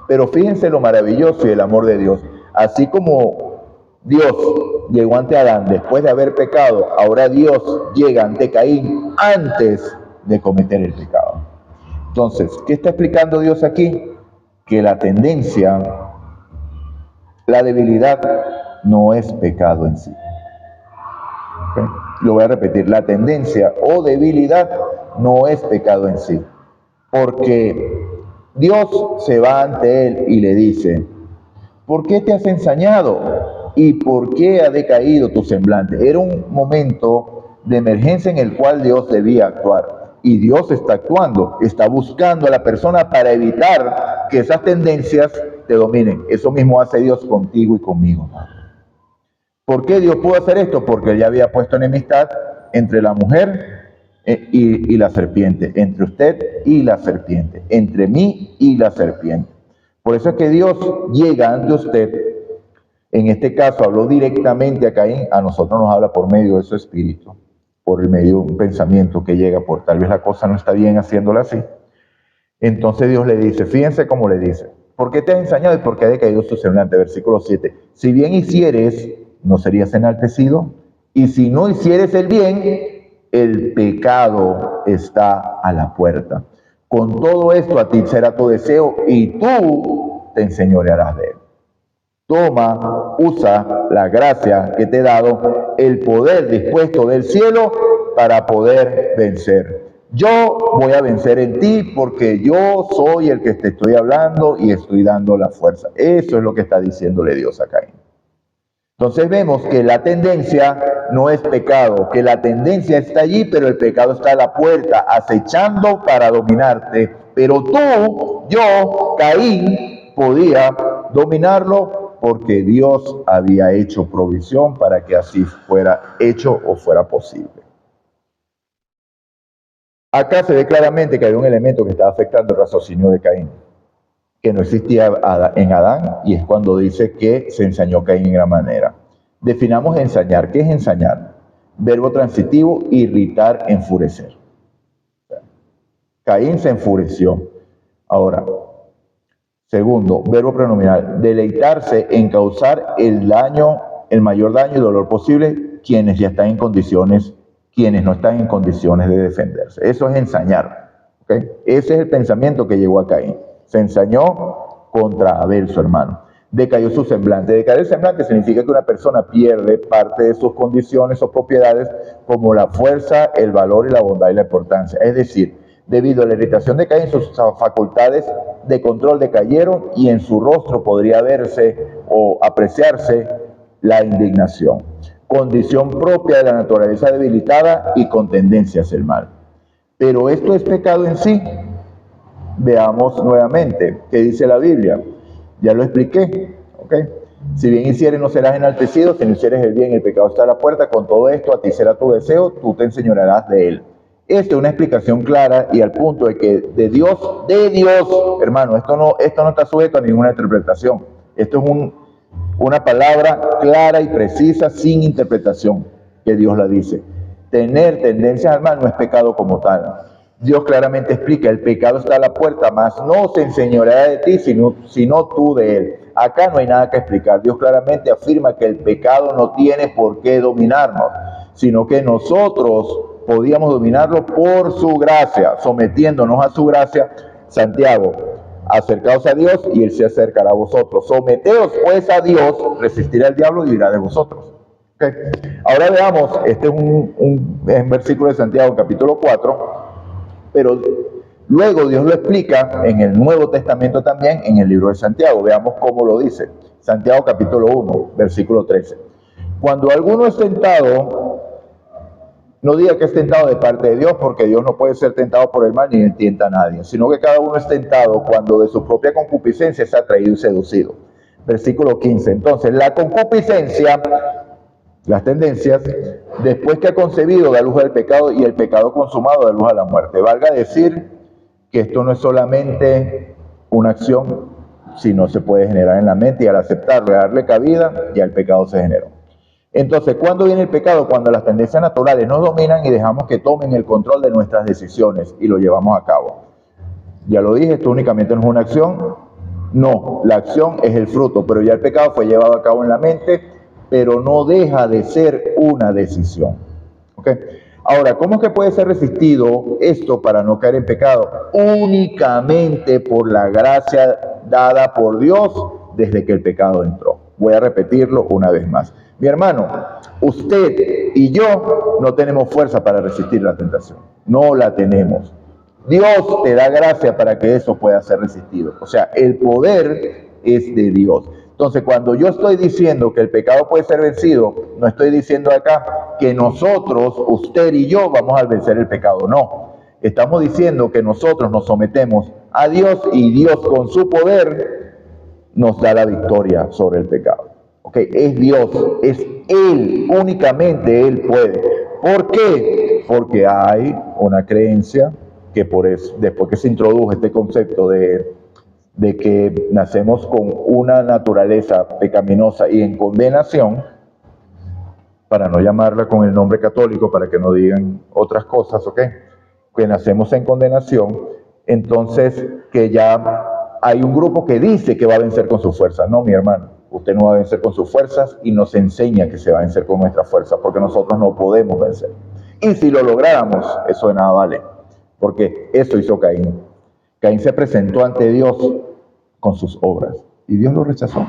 Pero fíjense lo maravilloso y el amor de Dios. Así como Dios llegó ante Adán después de haber pecado, ahora Dios llega ante Caín antes de cometer el pecado. Entonces, ¿qué está explicando Dios aquí? Que la tendencia, la debilidad, no es pecado en sí. ¿Okay? Lo voy a repetir, la tendencia o debilidad no es pecado en sí. Porque Dios se va ante él y le dice, ¿por qué te has ensañado? ¿Y por qué ha decaído tu semblante? Era un momento de emergencia en el cual Dios debía actuar. Y Dios está actuando, está buscando a la persona para evitar que esas tendencias te dominen. Eso mismo hace Dios contigo y conmigo. ¿Por qué Dios pudo hacer esto? Porque Él ya había puesto enemistad entre la mujer y la serpiente, entre usted y la serpiente, entre mí y la serpiente. Por eso es que Dios llega ante usted, en este caso habló directamente a Caín, a nosotros nos habla por medio de su espíritu, por el medio de un pensamiento que llega por tal vez la cosa no está bien haciéndola así. Entonces Dios le dice, fíjense cómo le dice, ¿por qué te has ensañado y por qué ha decaído tu semblante? Versículo 7, si bien hicieres, no serías enaltecido. Y si no hicieres el bien, el pecado está a la puerta. Con todo esto a ti será tu deseo y tú te enseñorearás de él. Toma, usa la gracia que te he dado, el poder dispuesto del cielo para poder vencer. Yo voy a vencer en ti porque yo soy el que te estoy hablando y estoy dando la fuerza. Eso es lo que está diciéndole Dios a Caín. Entonces vemos que la tendencia no es pecado, que la tendencia está allí, pero el pecado está a la puerta, acechando para dominarte. Pero tú, yo, Caín, podía dominarlo porque Dios había hecho provisión para que así fuera hecho o fuera posible. Acá se ve claramente que hay un elemento que está afectando el raciocinio de Caín, que no existía en Adán, y es cuando dice que se ensañó Caín en gran manera. Definamos ensañar. ¿Qué es ensañar? Verbo transitivo, irritar, enfurecer. Caín se enfureció. Ahora, segundo, verbo pronominal, deleitarse en causar el mayor daño y dolor posible quienes ya están en condiciones, quienes no están en condiciones de defenderse. Eso es ensañar. ¿Okay? Ese es el pensamiento que llegó a Caín. Se ensañó contra Abel, su hermano. Decayó su semblante. Decaer el semblante significa que una persona pierde parte de sus condiciones o propiedades como la fuerza, el valor y la bondad y la importancia. Es decir, debido a la irritación de Caín, sus facultades de control decayeron y en su rostro podría verse o apreciarse la indignación. Condición propia de la naturaleza debilitada y con tendencia hacia el mal. Pero esto es pecado en sí. Veamos nuevamente qué dice la Biblia. Ya lo expliqué, ¿ok? Si bien hicieres, no serás enaltecido, si no hicieres el bien, el pecado está a la puerta. Con todo esto, a ti será tu deseo, tú te enseñorearás de él. Esta es una explicación clara y al punto de que de Dios, hermano, esto no está sujeto a ninguna interpretación. Esto es una palabra clara y precisa, sin interpretación, que Dios la dice. Tener tendencias al mal no es pecado como tal. Dios claramente explica, el pecado está a la puerta, mas no se enseñoreará de ti, sino tú de él. Acá no hay nada que explicar. Dios claramente afirma que el pecado no tiene por qué dominarnos, sino que nosotros podíamos dominarlo por su gracia, sometiéndonos a su gracia. Santiago, acercaos a Dios y él se acercará a vosotros. Someteos pues a Dios, resistirá al diablo y huirá de vosotros. Okay. Ahora veamos, este es un versículo de Santiago capítulo 4, pero luego Dios lo explica en el Nuevo Testamento también, en el libro de Santiago. Veamos cómo lo dice. Santiago capítulo 1, versículo 13. Cuando alguno es tentado, no diga que es tentado de parte de Dios, porque Dios no puede ser tentado por el mal ni él tienta a nadie, sino que cada uno es tentado cuando de su propia concupiscencia es atraído y seducido. Versículo 15. Entonces, la concupiscencia, las tendencias, después que ha concebido, da luz al pecado, y el pecado consumado da luz a la muerte. Valga decir que esto no es solamente una acción, sino se puede generar en la mente, y al aceptarlo y darle cabida, ya el pecado se generó. Entonces, ¿cuándo viene el pecado? Cuando las tendencias naturales nos dominan y dejamos que tomen el control de nuestras decisiones y lo llevamos a cabo. Ya lo dije, esto únicamente no es una acción. No, la acción es el fruto, pero ya el pecado fue llevado a cabo en la mente, pero no deja de ser una decisión. ¿Okay? Ahora, ¿cómo es que puede ser resistido esto para no caer en pecado? Únicamente por la gracia dada por Dios desde que el pecado entró. Voy a repetirlo una vez más. Mi hermano, usted y yo no tenemos fuerza para resistir la tentación. No la tenemos. Dios te da gracia para que eso pueda ser resistido. O sea, el poder es de Dios. Entonces, cuando yo estoy diciendo que el pecado puede ser vencido, no estoy diciendo acá que nosotros, usted y yo, vamos a vencer el pecado. No. Estamos diciendo que nosotros nos sometemos a Dios y Dios con su poder nos da la victoria sobre el pecado. Okay. Es Dios, es Él, únicamente Él puede. ¿Por qué? Porque hay una creencia que por eso, después que se introdujo este concepto de que nacemos con una naturaleza pecaminosa y en condenación, para no llamarla con el nombre católico, para que no digan otras cosas, ¿ok? Que nacemos en condenación, entonces que ya hay un grupo que dice que va a vencer con su fuerza. No, mi hermano. Usted no va a vencer con sus fuerzas y nos enseña que se va a vencer con nuestras fuerzas, porque nosotros no podemos vencer. Y si lo lográramos, eso de nada vale, porque eso hizo Caín. Caín se presentó ante Dios con sus obras y Dios lo rechazó.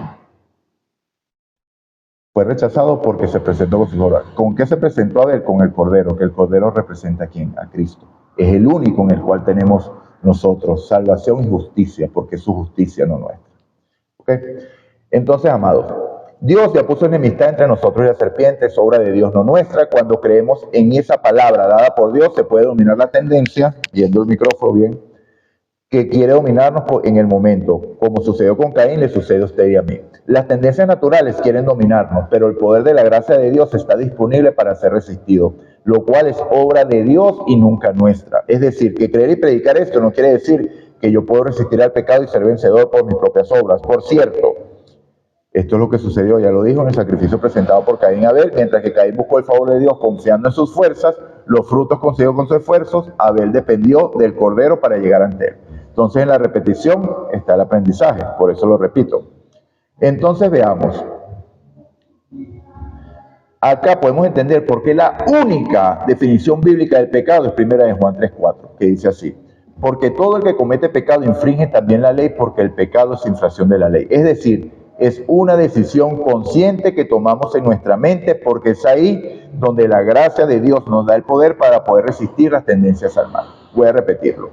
Fue rechazado porque se presentó con sus obras. ¿Con qué se presentó Abel? Con el Cordero, que el Cordero representa ¿a quién? A Cristo. Es el único en el cual tenemos nosotros salvación y justicia, porque es su justicia, no nuestra. ¿Okay? Entonces, amados, Dios ya puso enemistad entre nosotros y la serpiente, es obra de Dios, no nuestra. Cuando creemos en esa palabra dada por Dios, se puede dominar la tendencia, viendo el micrófono bien, que quiere dominarnos en el momento. Como sucedió con Caín, le sucede a usted y a mí. Las tendencias naturales quieren dominarnos, pero el poder de la gracia de Dios está disponible para ser resistido, lo cual es obra de Dios y nunca nuestra. Es decir, que creer y predicar esto no quiere decir que yo puedo resistir al pecado y ser vencedor por mis propias obras. Por cierto, esto es lo que sucedió, ya lo dijo, en el sacrificio presentado por Caín y Abel. Mientras que Caín buscó el favor de Dios confiando en sus fuerzas, los frutos consiguió con sus esfuerzos, Abel dependió del Cordero para llegar ante él. Entonces, en la repetición está el aprendizaje, por eso lo repito. Entonces, veamos. Acá podemos entender por qué la única definición bíblica del pecado es primera de Juan 3:4, que dice así: porque todo el que comete pecado infringe también la ley, porque el pecado es infracción de la ley. Es decir, es una decisión consciente que tomamos en nuestra mente, porque es ahí donde la gracia de Dios nos da el poder para poder resistir las tendencias al mal. Voy a repetirlo.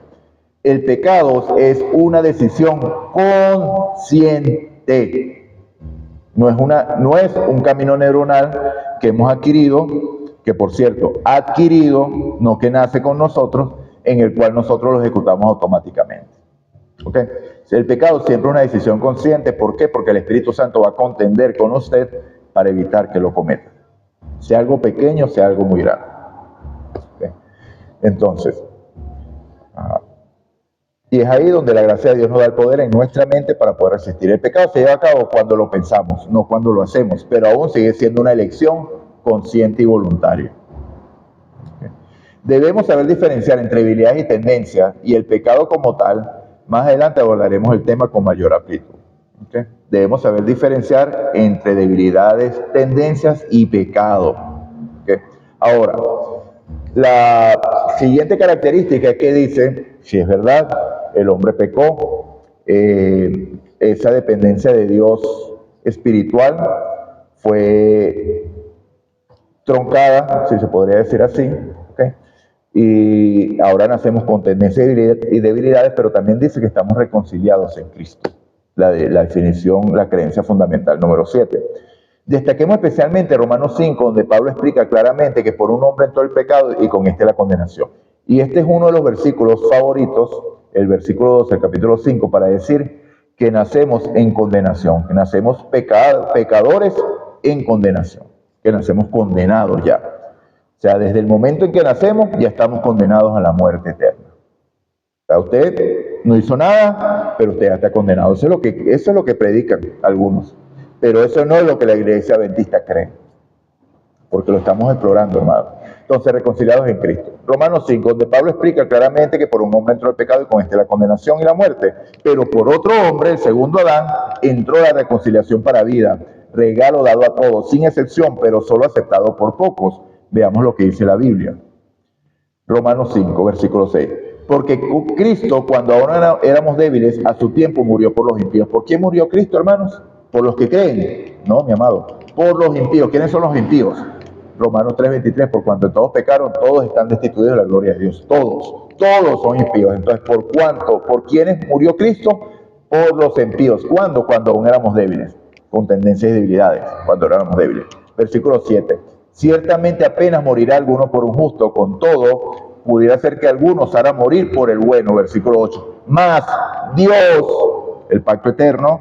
El pecado es una decisión consciente. No es un camino neuronal que hemos adquirido, que por cierto, adquirido, no que nace con nosotros, en el cual nosotros lo ejecutamos automáticamente. ¿Ok? El pecado siempre es una decisión consciente. ¿Por qué? Porque el Espíritu Santo va a contender con usted para evitar que lo cometa. Sea algo pequeño, sea algo muy grande. ¿Ok? Entonces, y es ahí donde la gracia de Dios nos da el poder en nuestra mente para poder resistir. El pecado se lleva a cabo cuando lo pensamos, no cuando lo hacemos, pero aún sigue siendo una elección consciente y voluntaria. Debemos saber diferenciar entre debilidades y tendencias y el pecado como tal. Más adelante abordaremos el tema con mayor amplitud. ¿Okay? Debemos saber diferenciar entre debilidades, tendencias y pecado. ¿Okay? Ahora, la siguiente característica es que dice, si es verdad, el hombre pecó, esa dependencia de Dios espiritual fue troncada, si se podría decir así, ¿okay? Y ahora nacemos con tendencias y debilidades, pero también dice que estamos reconciliados en Cristo. La definición, la creencia fundamental número 7. Destaquemos especialmente Romanos 5, donde Pablo explica claramente que por un hombre entró el pecado y con este la condenación. Y este es uno de los versículos favoritos, el versículo 12 del capítulo 5, para decir que nacemos en condenación, que nacemos pecadores en condenación, que nacemos condenados ya. O sea, desde el momento en que nacemos ya estamos condenados a la muerte eterna. O sea, usted no hizo nada, pero usted ya está condenado. Eso es lo que predican algunos. Pero eso no es lo que la iglesia adventista cree, porque lo estamos explorando, hermano. Entonces, reconciliados en Cristo. Romanos 5, donde Pablo explica claramente que por un hombre entró el pecado y con este la condenación y la muerte, pero por otro hombre, el segundo Adán, entró la reconciliación para vida, regalo dado a todos, sin excepción, pero solo aceptado por pocos. Veamos lo que dice la Biblia. Romanos 5, versículo 6. Porque Cristo, cuando aún éramos débiles, a su tiempo murió por los impíos. ¿Por quién murió Cristo, hermanos? ¿Por los que creen? No, mi amado. Por los impíos. ¿Quiénes son los impíos? Romanos 3:23. Por cuanto todos pecaron, todos están destituidos de la gloria de Dios. Todos son impíos. Entonces, ¿por quiénes murió Cristo? Por los impíos. ¿Cuándo? Cuando aún éramos débiles. Con tendencias y debilidades. Cuando éramos débiles. Versículo 7. Ciertamente apenas morirá alguno por un justo, con todo, pudiera ser que alguno osara morir por el bueno, versículo 8. Mas Dios, el pacto eterno,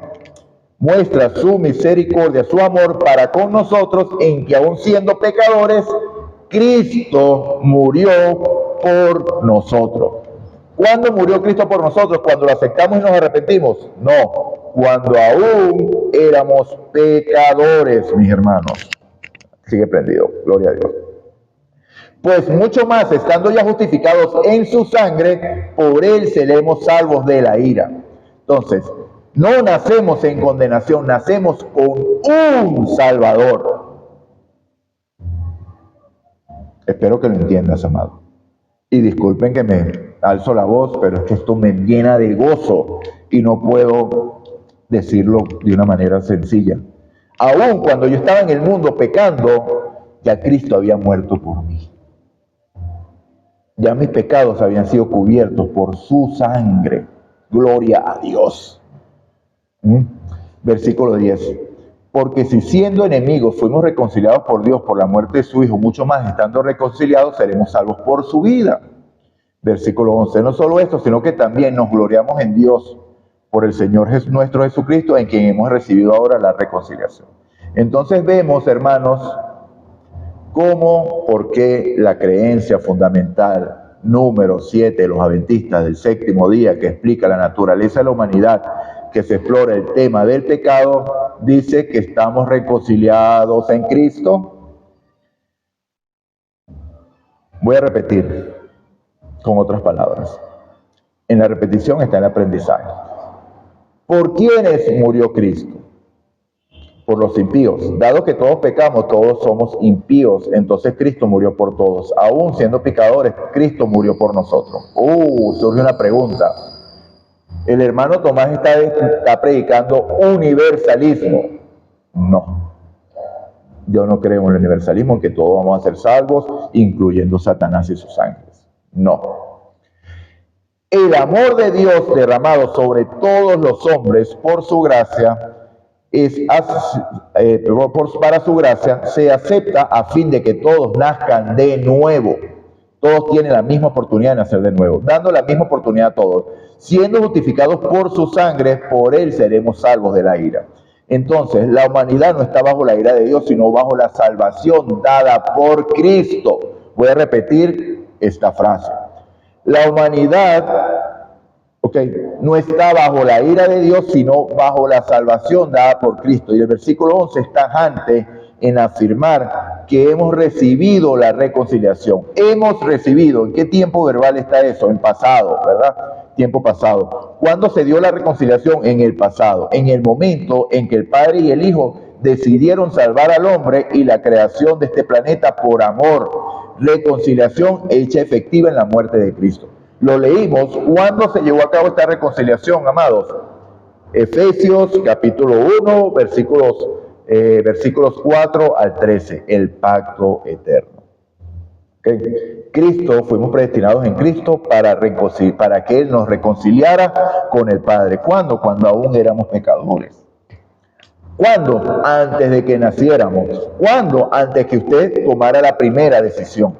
muestra su misericordia, su amor para con nosotros, en que aun siendo pecadores, Cristo murió por nosotros. ¿Cuándo murió Cristo por nosotros? ¿Cuando lo aceptamos y nos arrepentimos? No, cuando aún éramos pecadores, mis hermanos. Sigue prendido, gloria a Dios. Pues mucho más, estando ya justificados en su sangre, por él seremos salvos de la ira. Entonces, No nacemos en condenación, nacemos con un Salvador. Espero que lo entiendas, amado. Y disculpen que me alzo la voz, pero es que esto me llena de gozo y no puedo decirlo de una manera sencilla. Aún cuando yo estaba en el mundo pecando, ya Cristo había muerto por mí. Ya mis pecados habían sido cubiertos por su sangre. Gloria a Dios. Versículo 10. Porque si siendo enemigos fuimos reconciliados por Dios por la muerte de su Hijo, mucho más estando reconciliados seremos salvos por su vida. Versículo 11. No solo esto, sino que también nos gloriamos en Dios por el Señor nuestro Jesucristo, en quien hemos recibido ahora la reconciliación. Entonces vemos, hermanos, cómo, por qué la creencia fundamental número 7 de los adventistas del séptimo día, que explica la naturaleza de la humanidad, que se explora el tema del pecado, dice que estamos reconciliados en Cristo. Voy a repetir con otras palabras. En la repetición está el aprendizaje. ¿Por quiénes murió Cristo? Por los impíos. Dado que todos pecamos, todos somos impíos, entonces Cristo murió por todos. Aún siendo pecadores, Cristo murió por nosotros. Surge una pregunta. El hermano Tomás está predicando universalismo. No. Yo no creo en el universalismo, en que todos vamos a ser salvos, incluyendo Satanás y sus ángeles. No. El amor de Dios derramado sobre todos los hombres por su gracia, para su gracia, se acepta a fin de que todos nazcan de nuevo. Todos tienen la misma oportunidad de nacer de nuevo, dando la misma oportunidad a todos. Siendo justificados por su sangre, por él seremos salvos de la ira. Entonces, la humanidad no está bajo la ira de Dios, sino bajo la salvación dada por Cristo. Voy a repetir esta frase. La humanidad, no está bajo la ira de Dios, sino bajo la salvación dada por Cristo. Y el versículo 11 es tajante en afirmar que hemos recibido la reconciliación. Hemos recibido. ¿En qué tiempo verbal está eso? En pasado, ¿verdad? Tiempo pasado. ¿Cuándo se dio la reconciliación? En el pasado. En el momento en que el Padre y el Hijo decidieron salvar al hombre y la creación de este planeta por amor. Reconciliación hecha efectiva en la muerte de Cristo. Lo leímos. ¿Cuándo se llevó a cabo esta reconciliación, amados? Efesios capítulo 1, versículos 4 al 13, el pacto eterno. Cristo, fuimos predestinados en Cristo para que Él nos reconciliara con el Padre. ¿Cuándo? Cuando aún éramos pecadores. ¿Cuándo? Antes de que naciéramos. ¿Cuándo? Antes que usted tomara la primera decisión.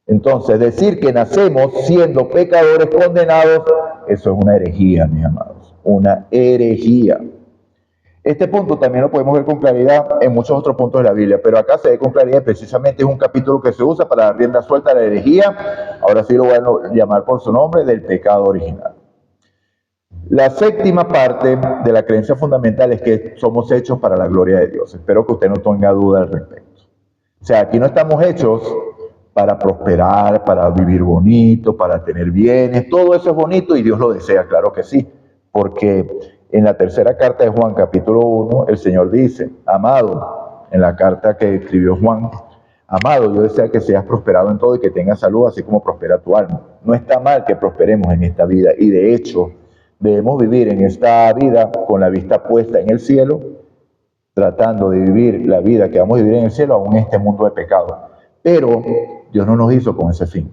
Entonces, decir que nacemos siendo pecadores condenados, eso es una herejía, mis amados. Una herejía. Este punto también lo podemos ver con claridad en muchos otros puntos de la Biblia, pero acá se ve con claridad, precisamente es un capítulo que se usa para dar rienda suelta a la herejía, ahora sí lo voy a llamar por su nombre, del pecado original. La séptima parte de la creencia fundamental es que somos hechos para la gloria de Dios. Espero que usted no tenga duda al respecto. O sea, aquí no estamos hechos para prosperar, para vivir bonito, para tener bienes, todo eso es bonito y Dios lo desea, claro que sí, porque en la tercera carta de Juan, capítulo 1, el Señor dice, amado, en la carta que escribió Juan, amado, yo deseo que seas prosperado en todo y que tengas salud, así como prospera tu alma. No está mal que prosperemos en esta vida y de hecho debemos vivir en esta vida con la vista puesta en el cielo, tratando de vivir la vida que vamos a vivir en el cielo aún en este mundo de pecado. Pero Dios no nos hizo con ese fin.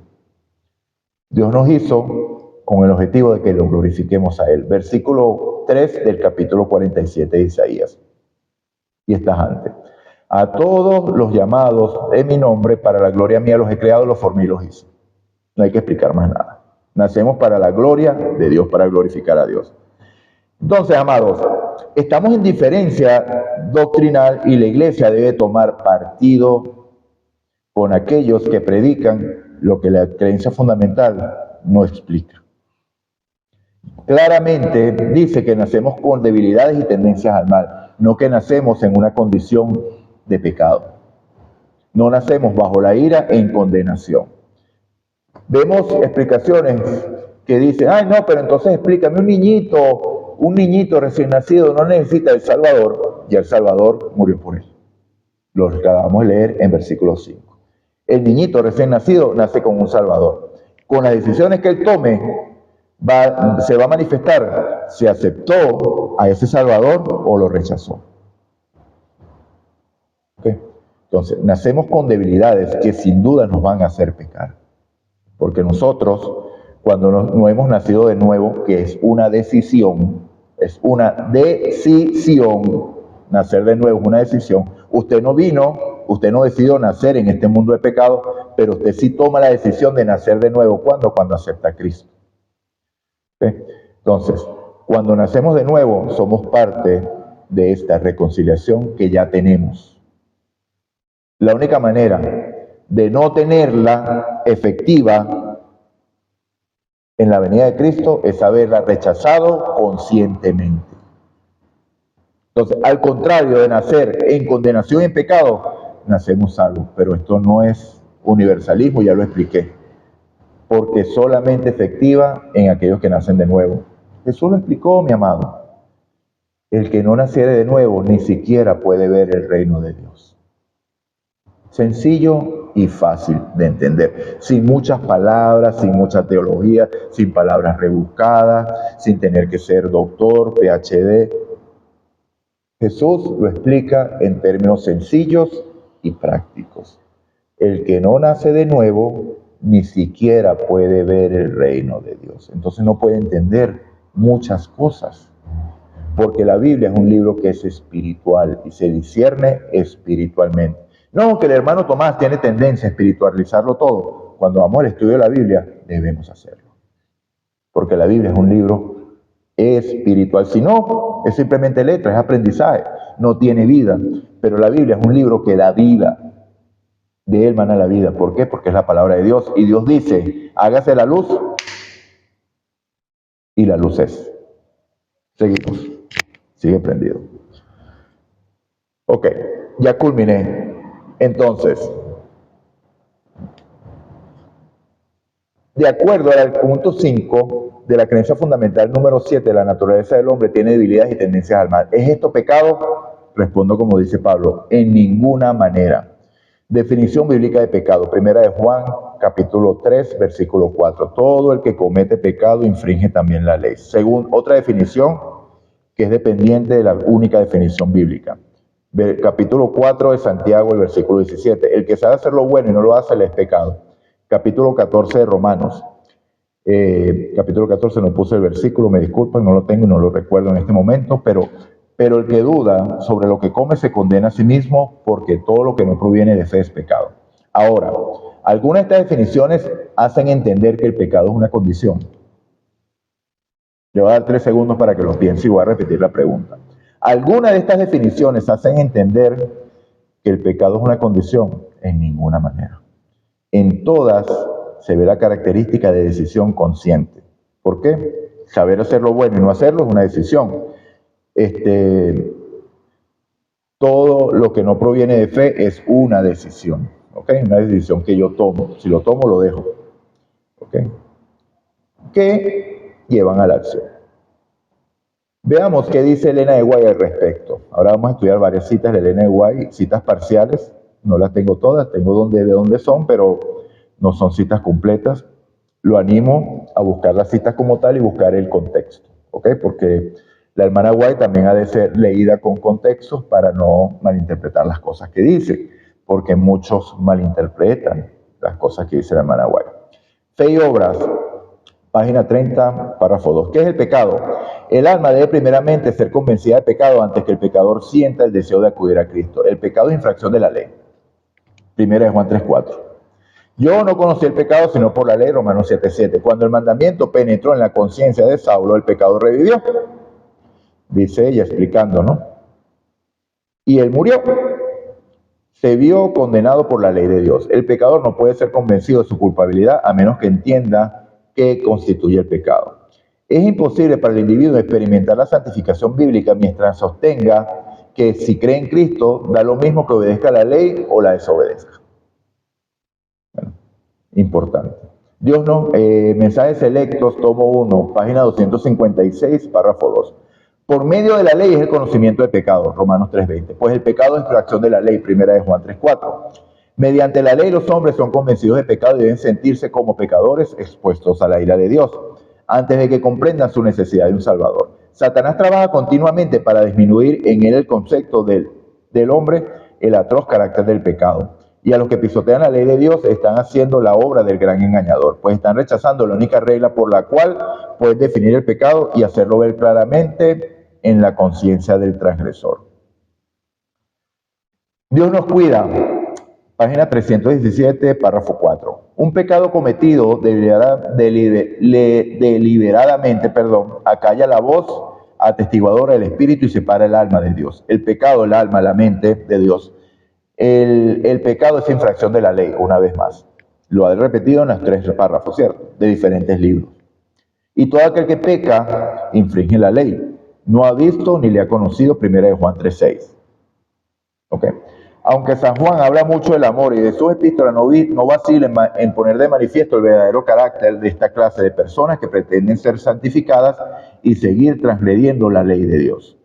Dios nos hizo con el objetivo de que lo glorifiquemos a Él. Versículo 3 del capítulo 47 de Isaías. Y está antes. A todos los llamados en mi nombre, para la gloria mía los he creado, los formé y los hice. No hay que explicar más nada. Nacemos para la gloria de Dios, para glorificar a Dios. Entonces, amados, estamos en diferencia doctrinal y la iglesia debe tomar partido con aquellos que predican lo que la creencia fundamental no explica. Claramente dice que nacemos con debilidades y tendencias al mal, no que nacemos en una condición de pecado. No nacemos bajo la ira en condenación. Vemos explicaciones que dicen, ay no, pero entonces explícame un niñito Un niñito recién nacido no necesita el Salvador, y el Salvador murió por él. Lo acabamos de leer en versículo 5. El niñito recién nacido nace con un Salvador. Con las decisiones que él tome, se va a manifestar si aceptó a ese Salvador o lo rechazó. ¿Okay? Entonces, nacemos con debilidades que sin duda nos van a hacer pecar. Porque nosotros, cuando no hemos nacido de nuevo, que es una decisión, nacer de nuevo es una decisión. Usted no decidió nacer en este mundo de pecado, pero usted sí toma la decisión de nacer de nuevo. ¿Cuándo? Cuando acepta a Cristo. ¿Okay? Entonces, cuando nacemos de nuevo, somos parte de esta reconciliación que ya tenemos. La única manera de no tenerla efectiva en la venida de Cristo es haberla rechazado conscientemente. Entonces, al contrario de nacer en condenación y en pecado, nacemos salvos. Pero esto no es universalismo, ya lo expliqué. Porque es solamente efectiva en aquellos que nacen de nuevo. Jesús lo explicó, mi amado. El que no naciere de nuevo ni siquiera puede ver el reino de Dios. Sencillo y fácil de entender, sin muchas palabras, sin mucha teología, sin palabras rebuscadas, sin tener que ser doctor, PhD. Jesús lo explica en términos sencillos y prácticos. El que no nace de nuevo ni siquiera puede ver el reino de Dios. Entonces no puede entender muchas cosas, porque la Biblia es un libro que es espiritual y se discierne espiritualmente. No, que el hermano Tomás tiene tendencia a espiritualizarlo todo. Cuando vamos al estudio de la Biblia, debemos hacerlo. Porque la Biblia es un libro espiritual. Si no, es simplemente letra, es aprendizaje, no tiene vida. Pero la Biblia es un libro que da vida. De él mana la vida. ¿Por qué? Porque es la palabra de Dios. Y Dios dice, hágase la luz. Y la luz es. Seguimos. Sigue prendido. Ok, ya culminé. Entonces, de acuerdo al punto 5 de la creencia fundamental número 7, la naturaleza del hombre tiene debilidades y tendencias al mal. ¿Es esto pecado? Respondo como dice Pablo, en ninguna manera. Definición bíblica de pecado. Primera de Juan, capítulo 3, versículo 4. Todo el que comete pecado infringe también la ley. Según otra definición, que es dependiente de la única definición bíblica. Capítulo 4 de Santiago, el versículo 17. El que sabe hacer lo bueno y no lo hace, le es pecado. Capítulo 14 de Romanos. Capítulo 14, no puse el versículo, me disculpan, no lo tengo y no lo recuerdo en este momento, pero el que duda sobre lo que come se condena a sí mismo, porque todo lo que no proviene de fe es pecado. Ahora, algunas de estas definiciones hacen entender que el pecado es una condición. Le voy a dar 3 segundos para que lo piense y voy a repetir la pregunta. Algunas de estas definiciones hacen entender que el pecado es una condición. En ninguna manera. En todas se ve la característica de decisión consciente. ¿Por qué? Saber hacer lo bueno y no hacerlo es una decisión. Todo lo que no proviene de fe es una decisión. ¿Ok? Una decisión que yo tomo. Si lo tomo, lo dejo. ¿Ok? Que llevan a la acción. Veamos qué dice Elena de White al respecto. Ahora vamos a estudiar varias citas de Elena de White, citas parciales. No las tengo todas, tengo de dónde son, pero no son citas completas. Lo animo a buscar las citas como tal y buscar el contexto, ¿ok? Porque la hermana White también ha de ser leída con contextos para no malinterpretar las cosas que dice, porque muchos malinterpretan las cosas que dice la hermana White. Fe y obras, página 30, párrafo 2. ¿Qué es el pecado? El alma debe primeramente ser convencida de pecado antes que el pecador sienta el deseo de acudir a Cristo. El pecado es infracción de la ley. Primera de Juan 3:4. Yo no conocí el pecado sino por la ley, Romanos 7:7. Cuando el mandamiento penetró en la conciencia de Saulo, el pecado revivió. Dice ella explicando, ¿no? Y él murió. Se vio condenado por la ley de Dios. El pecador no puede ser convencido de su culpabilidad a menos que entienda qué constituye el pecado. Es imposible para el individuo experimentar la santificación bíblica mientras sostenga que si cree en Cristo, da lo mismo que obedezca la ley o la desobedezca. Bueno, importante. Dios no, mensajes selectos, tomo 1, página 256, párrafo 2. Por medio de la ley es el conocimiento del pecado, Romanos 3:20. Pues el pecado es infracción de la ley, primera de Juan 3:4. Mediante la ley los hombres son convencidos de pecado y deben sentirse como pecadores expuestos a la ira de Dios, antes de que comprendan su necesidad de un Salvador. Satanás trabaja continuamente para disminuir en él el concepto del hombre, el atroz carácter del pecado. Y a los que pisotean la ley de Dios están haciendo la obra del gran engañador, pues están rechazando la única regla por la cual pueden definir el pecado y hacerlo ver claramente en la conciencia del transgresor. Dios nos cuida. Página 317, párrafo 4. Un pecado cometido deliberadamente, acalla la voz atestiguadora del Espíritu y separa el alma de Dios. El pecado, el alma, la mente de Dios. El pecado es infracción de la ley, una vez más. Lo ha repetido en los 3 párrafos, ¿cierto? De diferentes libros. Y todo aquel que peca infringe la ley. No ha visto ni le ha conocido, primera de Juan 3:6. ¿Ok? Aunque San Juan habla mucho del amor y de sus epístolas, no vacila en poner de manifiesto el verdadero carácter de esta clase de personas que pretenden ser santificadas y seguir transgrediendo la ley de Dios.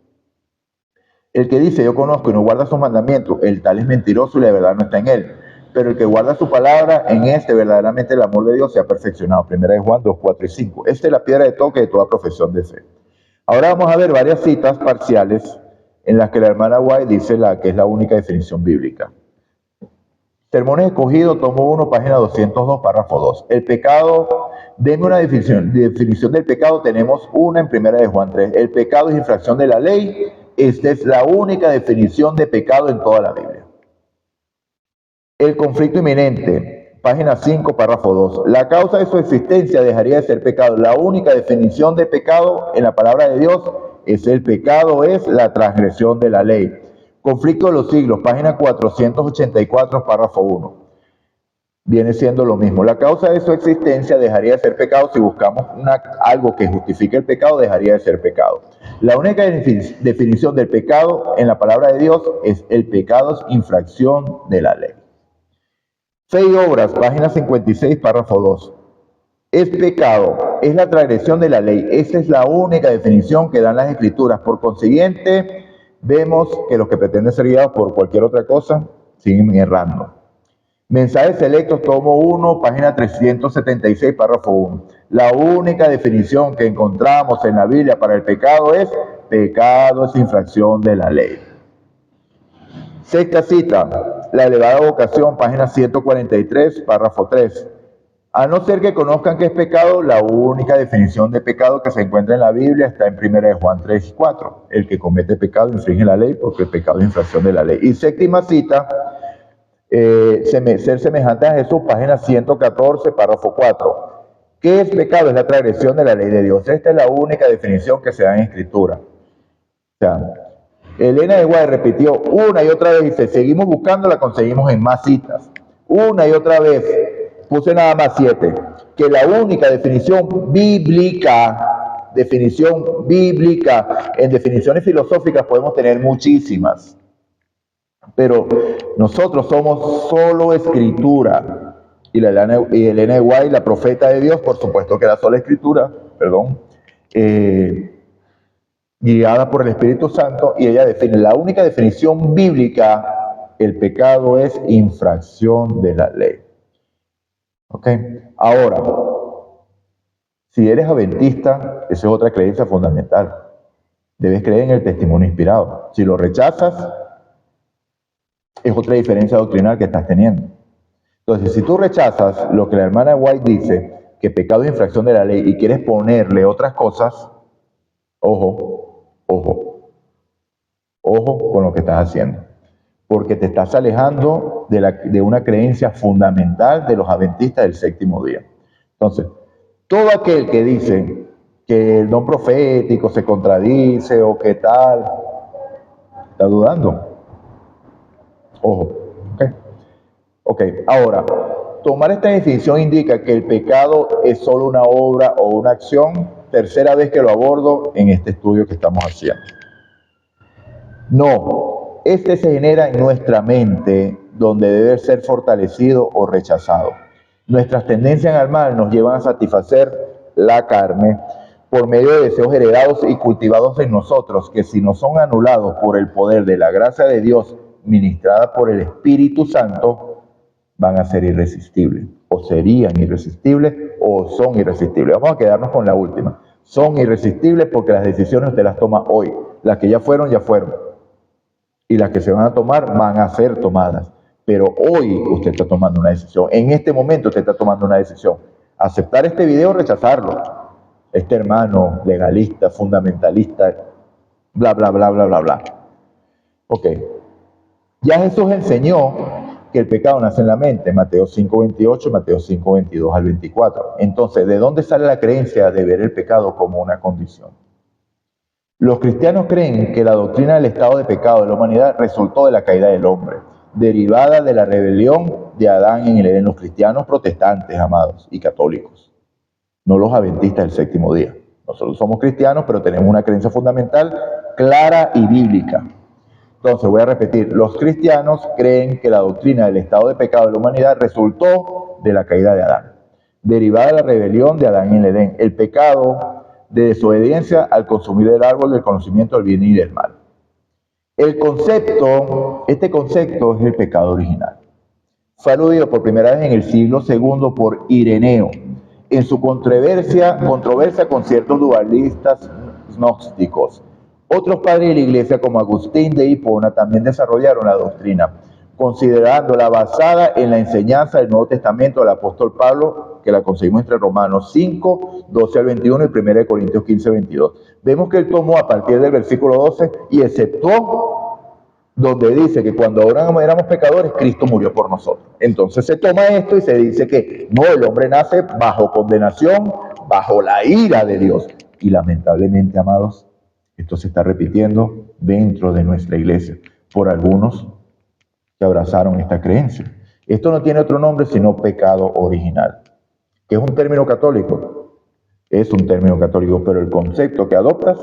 El que dice yo conozco y no guarda sus mandamientos, el tal es mentiroso y la verdad no está en él. Pero el que guarda su palabra, en este verdaderamente el amor de Dios se ha perfeccionado. Primera de Juan 2, 4 y 5. Esta es la piedra de toque de toda profesión de fe. Ahora vamos a ver varias citas parciales en las que la hermana White dice que es la única definición bíblica. Sermones escogidos, tomo 1, página 202, párrafo 2. El pecado, denme una definición del pecado, tenemos una en primera de Juan 3. El pecado es infracción de la ley. Esta es la única definición de pecado en toda la Biblia. El conflicto inminente, página 5, párrafo 2. La causa de su existencia dejaría de ser pecado. La única definición de pecado en la palabra de Dios es el pecado, es la transgresión de la ley. Conflicto de los siglos, página 484, párrafo 1. Viene siendo lo mismo. La causa de su existencia dejaría de ser pecado. Si buscamos algo que justifique el pecado, dejaría de ser pecado. La única definición del pecado en la palabra de Dios es el pecado es infracción de la ley. Fe y obras, página 56, párrafo 2. Es pecado, es la transgresión de la ley. Esa es la única definición que dan las Escrituras. Por consiguiente, vemos que los que pretenden ser guiados por cualquier otra cosa siguen errando. Mensajes selectos, tomo 1, página 376, párrafo 1. La única definición que encontramos en la Biblia para el pecado es infracción de la ley. Sexta cita, la elevada vocación, página 143, párrafo 3. A no ser que conozcan que es pecado, la única definición de pecado que se encuentra en la Biblia está en 1 de Juan 3 y 4. El que comete pecado infringe la ley porque el pecado es infracción de la ley. Y séptima cita, ser semejante a Jesús, página 114, párrafo 4. ¿Qué es pecado? Es la transgresión de la ley de Dios. Esta es la única definición que se da en Escritura. O sea, Elena de White repitió una y otra vez y dice, seguimos buscando, la conseguimos en más citas. Una y otra vez. Puse nada más 7, que la única definición bíblica, en definiciones filosóficas podemos tener muchísimas, pero nosotros somos solo Escritura, y Elena de White, la profeta de Dios, por supuesto que era solo Escritura, guiada por el Espíritu Santo, y ella define la única definición bíblica, el pecado es infracción de la ley. ¿Ok? Ahora, si eres adventista, esa es otra creencia fundamental. Debes creer en el testimonio inspirado. Si lo rechazas, es otra diferencia doctrinal que estás teniendo. Entonces, si tú rechazas lo que la hermana White dice, que pecado es infracción de la ley, y quieres ponerle otras cosas, ojo con lo que estás haciendo. Porque te estás alejando de una creencia fundamental de los adventistas del séptimo día. Entonces, todo aquel que dice que el don profético se contradice o que tal, está dudando. Ojo, ok. Ahora, tomar esta definición indica que el pecado es solo una obra o una acción. Tercera vez que lo abordo en este estudio que estamos haciendo. No. Este se genera en nuestra mente, donde debe ser fortalecido o rechazado. Nuestras tendencias al mal nos llevan a satisfacer la carne, por medio de deseos heredados y cultivados en nosotros, que si no son anulados por el poder de la gracia de Dios ministrada por el Espíritu Santo, van a ser irresistibles, o serían irresistibles, o son irresistibles. Vamos a quedarnos con la última. Son irresistibles porque las decisiones usted las toma hoy. Las que ya fueron, y las que se van a tomar, van a ser tomadas. Pero hoy usted está tomando una decisión. En este momento usted está tomando una decisión. Aceptar este video o rechazarlo. Este hermano legalista, fundamentalista, bla, bla, bla, bla, bla, bla. Ok. Ya Jesús enseñó que el pecado nace en la mente. Mateo 5:28, Mateo 5:22 al 24. Entonces, ¿de dónde sale la creencia de ver el pecado como una condición? Los cristianos creen que la doctrina del estado de pecado de la humanidad resultó de la caída del hombre, derivada de la rebelión de Adán en el Edén. Los cristianos protestantes, amados, y católicos, no los adventistas del séptimo día. Nosotros somos cristianos, pero tenemos una creencia fundamental clara y bíblica. Entonces, voy a repetir, los cristianos creen que la doctrina del estado de pecado de la humanidad resultó de la caída de Adán, derivada de la rebelión de Adán en el Edén, el pecado de desobediencia al consumir el árbol del conocimiento del bien y del mal. Este concepto es el pecado original. Fue aludido por primera vez en el siglo II por Ireneo, en su controversia con ciertos dualistas gnósticos. Otros padres de la iglesia, como Agustín de Hipona, también desarrollaron la doctrina, considerándola basada en la enseñanza del Nuevo Testamento del apóstol Pablo, que la conseguimos entre Romanos 5, 12 al 21 y 1 Corintios 15, 22. Vemos que él tomó a partir del versículo 12 y exceptuó donde dice que cuando ahora éramos pecadores, Cristo murió por nosotros. Entonces se toma esto y se dice que no, el hombre nace bajo condenación, bajo la ira de Dios. Y lamentablemente, amados, esto se está repitiendo dentro de nuestra iglesia por algunos que abrazaron esta creencia. Esto no tiene otro nombre sino pecado original, que es un término católico. Es un término católico, pero el concepto que adoptas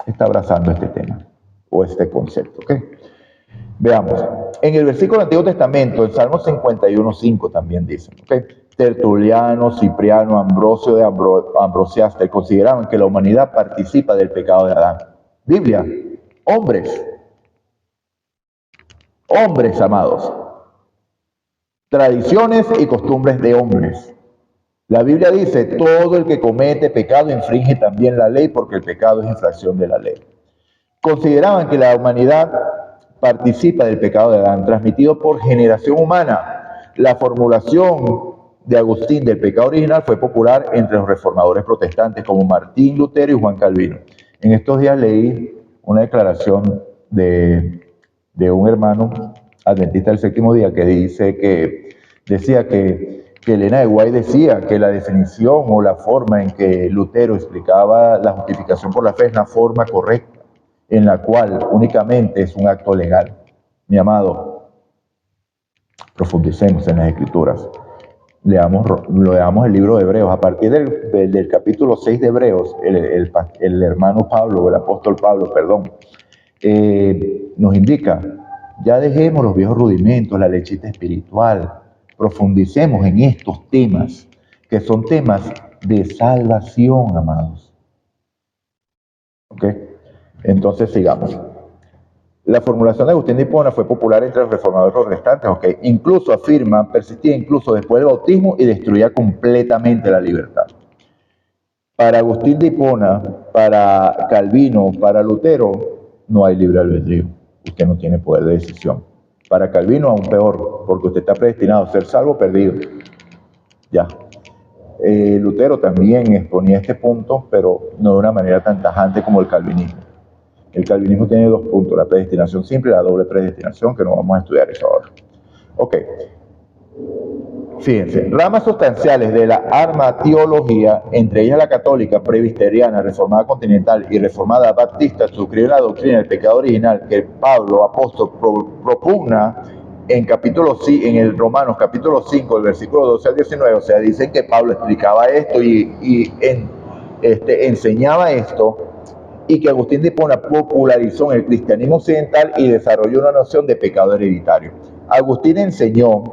está abrazando este tema o este concepto. ¿Okay? Veamos. En el versículo del Antiguo Testamento, en Salmo 51:5 también dice, ¿okay? Tertuliano, Cipriano, Ambrosio de Ambrosiaster consideraban que la humanidad participa del pecado de Adán. Biblia, hombres, amados, tradiciones y costumbres de hombres. La Biblia dice, todo el que comete pecado infringe también la ley, porque el pecado es infracción de la ley. Consideraban que la humanidad participa del pecado de Adán, transmitido por generación humana. La formulación de Agustín del pecado original fue popular entre los reformadores protestantes como Martín Lutero y Juan Calvino. En estos días leí una declaración de un hermano adventista del séptimo día que decía que Elena de White decía que la definición o la forma en que Lutero explicaba la justificación por la fe es la forma correcta, en la cual únicamente es un acto legal. Mi amado, profundicemos en las Escrituras. Leamos el libro de Hebreos. A partir del capítulo 6 de Hebreos, el hermano Pablo, el apóstol Pablo, nos indica, ya dejemos los viejos rudimentos, la lechita espiritual, profundicemos en estos temas, que son temas de salvación, amados. ¿Ok? Entonces sigamos. La formulación de Agustín de Hipona fue popular entre los reformadores protestantes, ¿ok? Incluso afirma, persistía incluso después del bautismo y destruía completamente la libertad. Para Agustín de Hipona, para Calvino, para Lutero, no hay libre albedrío. Usted no tiene poder de decisión. Para Calvino aún peor, porque usted está predestinado a ser salvo o perdido. Ya. Lutero también exponía este punto, pero no de una manera tan tajante como el calvinismo. El calvinismo tiene dos puntos, la predestinación simple y la doble predestinación, que no vamos a estudiar eso ahora. Ok. Fíjense, ramas sustanciales de la armatiología, entre ellas la católica, presbiteriana, reformada continental y reformada baptista, suscriben la doctrina del pecado original que Pablo, apóstol, propugna en el Romanos capítulo 5, el versículo 12 al 19. O sea, dicen que Pablo explicaba esto y enseñaba esto, y que Agustín de Hipona popularizó en el cristianismo occidental y desarrolló una noción de pecado hereditario. Agustín enseñó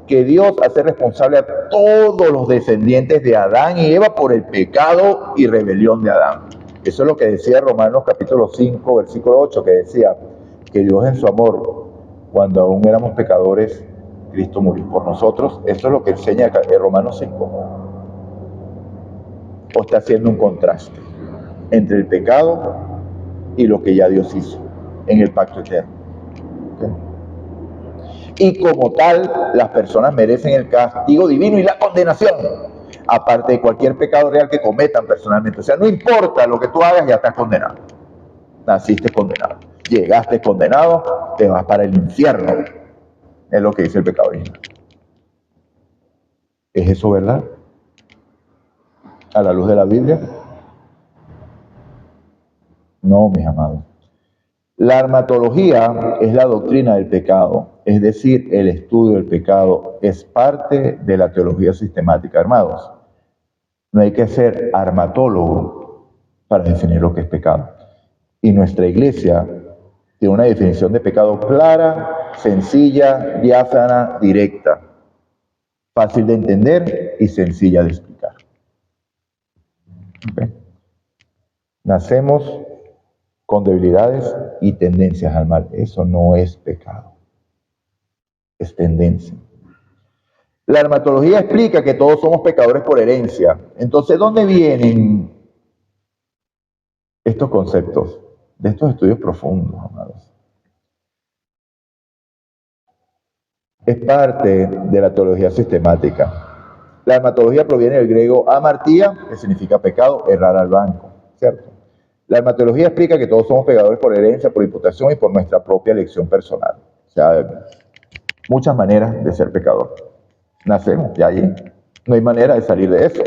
que Dios hace responsable a todos los descendientes de Adán y Eva por el pecado y rebelión de Adán. Eso es lo que decía Romanos capítulo 5, versículo 8, que decía que Dios en su amor, cuando aún éramos pecadores, Cristo murió por nosotros. Eso es lo que enseña Romanos 5. O está haciendo un contraste entre el pecado y lo que ya Dios hizo en el pacto eterno. ¿Okay? Y como tal, las personas merecen el castigo divino y la condenación, aparte de cualquier pecado real que cometan personalmente. O sea, no importa lo que tú hagas, ya estás condenado. Naciste condenado. Llegaste condenado, te vas para el infierno. Es lo que dice el pecado original. ¿Es eso verdad? A la luz de la Biblia. No, mis amados. La armatología es la doctrina del pecado, es decir, el estudio del pecado es parte de la teología sistemática, hermanos. No hay que ser armatólogo para definir lo que es pecado. Y nuestra iglesia tiene una definición de pecado clara, sencilla, diáfana, directa, fácil de entender y sencilla de explicar. ¿Okay? Nacemos con debilidades y tendencias al mal. Eso no es pecado, es tendencia. La armatología explica que todos somos pecadores por herencia. Entonces, ¿dónde vienen estos conceptos? De estos estudios profundos, amados. Es parte de la teología sistemática. La armatología proviene del griego amartía, que significa pecado, errar al blanco, ¿cierto? La armatología explica que todos somos pecadores por herencia, por imputación y por nuestra propia elección personal. O sea, muchas maneras de ser pecador. Nacemos de allí. No hay manera de salir de eso.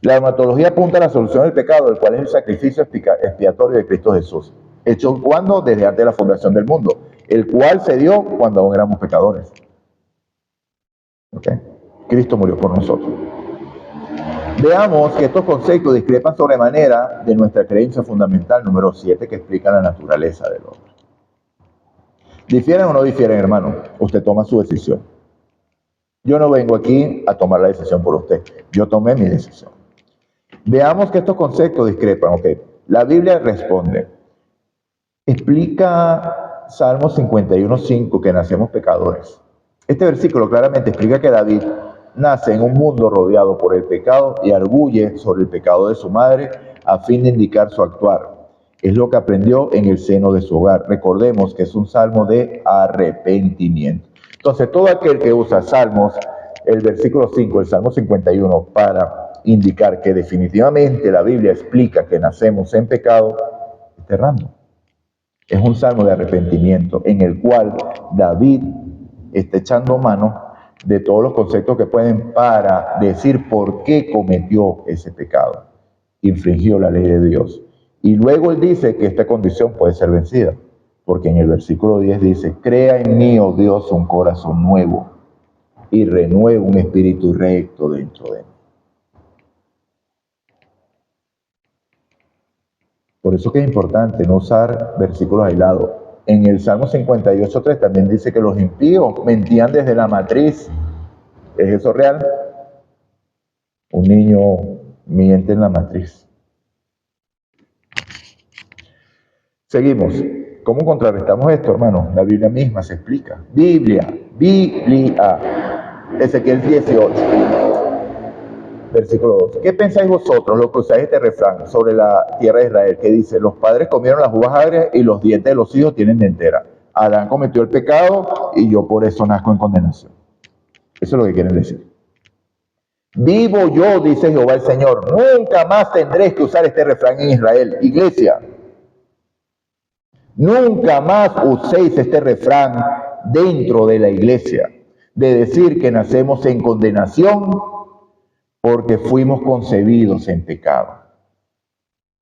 La armatología apunta a la solución del pecado, el cual es el sacrificio expiatorio de Cristo Jesús. ¿Hecho cuándo? Desde antes de la fundación del mundo. El cual se dio cuando aún éramos pecadores. ¿Okay? Cristo murió por nosotros. Veamos que estos conceptos discrepan sobremanera de nuestra creencia fundamental número 7 que explica la naturaleza del hombre. ¿Difieren o no difieren, hermano? Usted toma su decisión. Yo no vengo aquí a tomar la decisión por usted. Yo tomé mi decisión. Veamos que estos conceptos discrepan. Okay. La Biblia responde. Explica Salmo 51:5 que nacemos pecadores. Este versículo claramente explica que David nace en un mundo rodeado por el pecado y arguye sobre el pecado de su madre a fin de indicar su actuar. Es lo que aprendió en el seno de su hogar. Recordemos que es un salmo de arrepentimiento. Entonces, todo aquel que usa salmos, el versículo 5, el Salmo 51, para indicar que definitivamente la Biblia explica que nacemos en pecado, está errando. Es un salmo de arrepentimiento en el cual David está echando mano de todos los conceptos que pueden para decir por qué cometió ese pecado. Infringió la ley de Dios. Y luego él dice que esta condición puede ser vencida. Porque en el versículo 10 dice, crea en mí, oh Dios, un corazón nuevo y renueva un espíritu recto dentro de mí. Por eso que es importante no usar versículos aislados. En el Salmo 58:3 también dice que los impíos mentían desde la matriz. ¿Es eso real? Un niño miente en la matriz. Seguimos. ¿Cómo contrarrestamos esto, hermano? La Biblia misma se explica. Biblia. Ezequiel 18, versículo 12. ¿Qué pensáis vosotros, los que usáis este refrán sobre la tierra de Israel? Que dice, los padres comieron las uvas agrias y los dientes de los hijos tienen dentera. Adán cometió el pecado y yo por eso nazco en condenación. Eso es lo que quieren decir. Vivo yo, dice Jehová el Señor. Nunca más tendréis que usar este refrán en Israel. Iglesia. Nunca más uséis este refrán dentro de la iglesia, de decir que nacemos en condenación porque fuimos concebidos en pecado.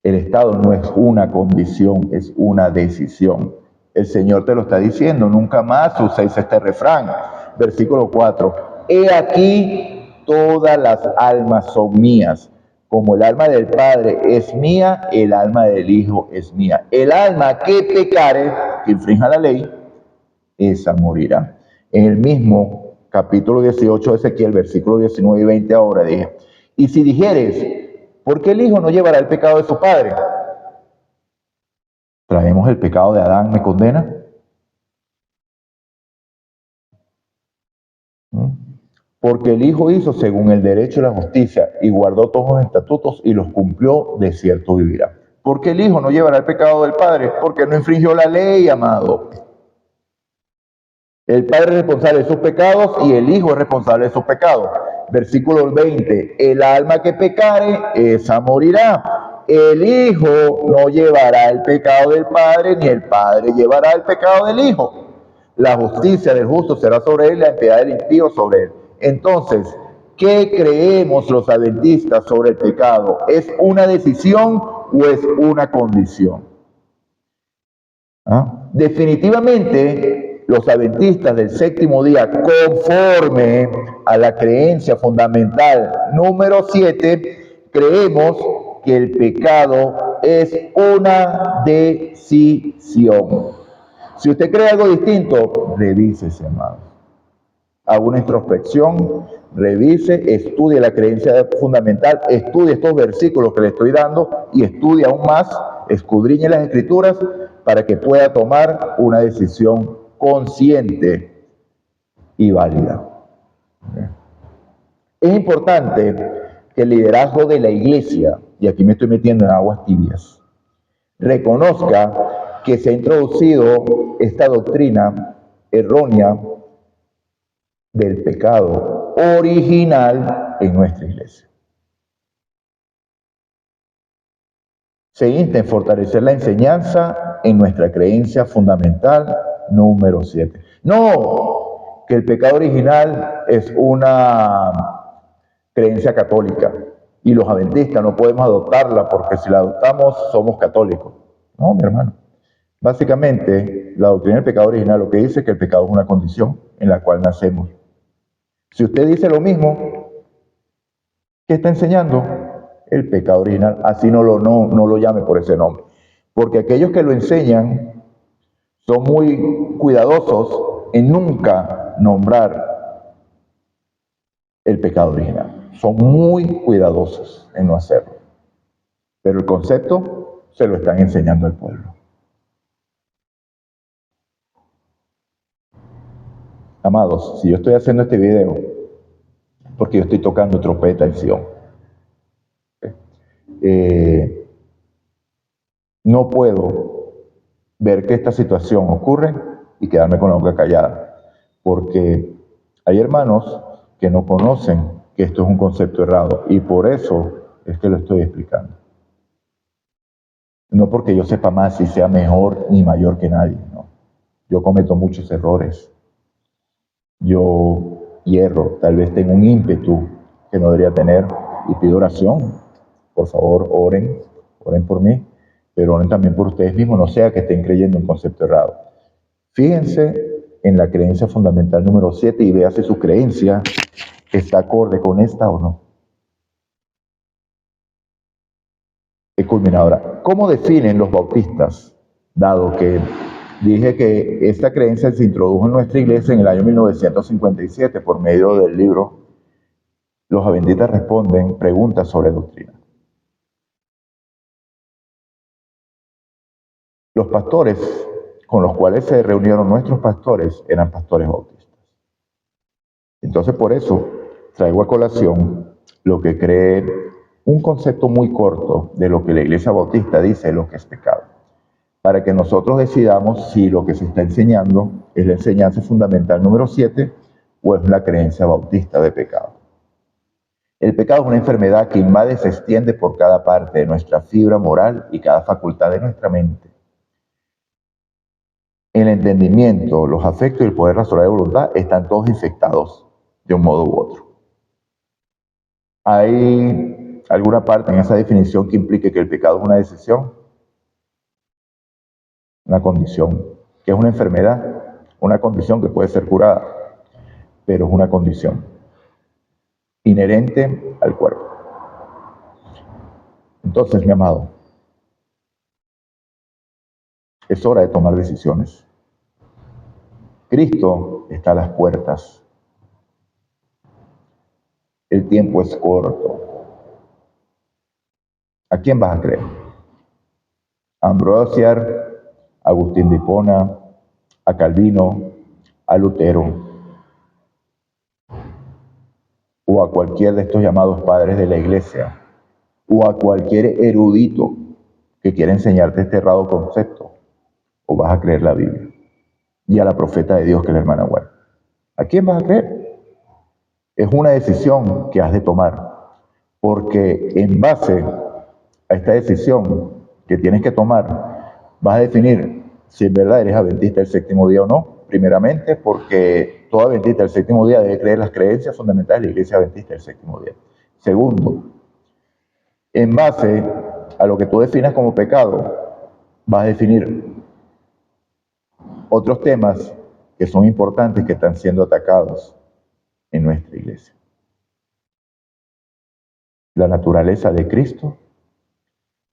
El estado no es una condición, es una decisión. El Señor te lo está diciendo, nunca más uséis este refrán. Versículo 4. He aquí, todas las almas son mías. Como el alma del Padre es mía, el alma del Hijo es mía. El alma que pecare, que infrinja la ley, esa morirá. En el mismo capítulo 18 de Ezequiel, versículo 19 y 20 ahora, dije, y si dijeres, ¿por qué el hijo no llevará el pecado de su padre? ¿Traemos el pecado de Adán me condena? ¿Mm? Porque el hijo hizo según el derecho y la justicia y guardó todos los estatutos y los cumplió, de cierto vivirá. ¿Por qué el hijo no llevará el pecado del padre? Porque no infringió la ley, amado. El padre es responsable de sus pecados y el hijo es responsable de sus pecados. Versículo 20, el alma que pecare, esa morirá. El hijo no llevará el pecado del padre, ni el padre llevará el pecado del hijo. La justicia del justo será sobre él, la impiedad del impío sobre él. Entonces, ¿qué creemos los adventistas sobre el pecado? ¿Es una decisión o es una condición? ¿Ah? Definitivamente, los adventistas del séptimo día, conforme a la creencia fundamental número 7, creemos que el pecado es una decisión. Si usted cree algo distinto, revísese, hermano. Haga una introspección, revise, estudie la creencia fundamental, estudie estos versículos que le estoy dando y estudie aún más, escudriñe las escrituras para que pueda tomar una decisión consciente y válida. Es importante que el liderazgo de la iglesia, y aquí me estoy metiendo en aguas tibias, reconozca que se ha introducido esta doctrina errónea del pecado original en nuestra iglesia. Se insta en fortalecer la enseñanza en nuestra creencia fundamental número 7. No, que el pecado original es una creencia católica y los adventistas no podemos adoptarla porque si la adoptamos somos católicos. No, mi hermano. Básicamente, la doctrina del pecado original lo que dice es que el pecado es una condición en la cual nacemos. Si usted dice lo mismo, ¿qué está enseñando? El pecado original. Así no lo llame por ese nombre. Porque aquellos que lo enseñan son muy cuidadosos en nunca nombrar el pecado original. Son muy cuidadosos en no hacerlo. Pero el concepto se lo están enseñando al pueblo. Amados, si yo estoy haciendo este video, porque yo estoy tocando trompeta en Sion. No puedo ver que esta situación ocurre y quedarme con la boca callada, porque hay hermanos que no conocen que esto es un concepto errado y por eso es que lo estoy explicando. No porque yo sepa más y sea mejor ni mayor que nadie, no. Yo cometo muchos errores. Yo hierro, tal vez tengo un ímpetu que no debería tener y pido oración. Por favor, oren por mí, pero oren también por ustedes mismos, no sea que estén creyendo un concepto errado. Fíjense en la creencia fundamental número 7 y vea si su creencia está acorde con esta o no. He culminado ahora. ¿Cómo definen los bautistas? Dado que dije que esta creencia se introdujo en nuestra iglesia en el año 1957 por medio del libro Los Adventistas responden preguntas sobre doctrina. Los pastores con los cuales se reunieron nuestros pastores eran pastores bautistas. Entonces por eso traigo a colación lo que cree un concepto muy corto de lo que la iglesia bautista dice lo que es pecado, para que nosotros decidamos si lo que se está enseñando es la enseñanza fundamental número 7 o es la creencia bautista de pecado. El pecado es una enfermedad que invade y se extiende por cada parte de nuestra fibra moral y cada facultad de nuestra mente. El entendimiento, los afectos y el poder racional de voluntad están todos infectados de un modo u otro. ¿Hay alguna parte en esa definición que implique que el pecado es una decisión? Una condición, que es una enfermedad, una condición que puede ser curada, pero es una condición inherente al cuerpo. Entonces, mi amado, es hora de tomar decisiones. Cristo está a las puertas. El tiempo es corto. ¿A quién vas a creer? ¿A Ambrosiar, a Agustín de Hipona, a Calvino, a Lutero o a cualquier de estos llamados padres de la iglesia o a cualquier erudito que quiera enseñarte este errado concepto? ¿O vas a creer la Biblia y a la profeta de Dios que es la hermana White? ¿A quién vas a creer? Es una decisión que has de tomar, porque en base a esta decisión que tienes que tomar, vas a definir si en verdad eres adventista del séptimo día o no. Primeramente, porque todo adventista del séptimo día debe creer las creencias fundamentales de la iglesia adventista del séptimo día. Segundo, en base a lo que tú definas como pecado, vas a definir otros temas que son importantes que están siendo atacados en nuestra iglesia. La naturaleza de Cristo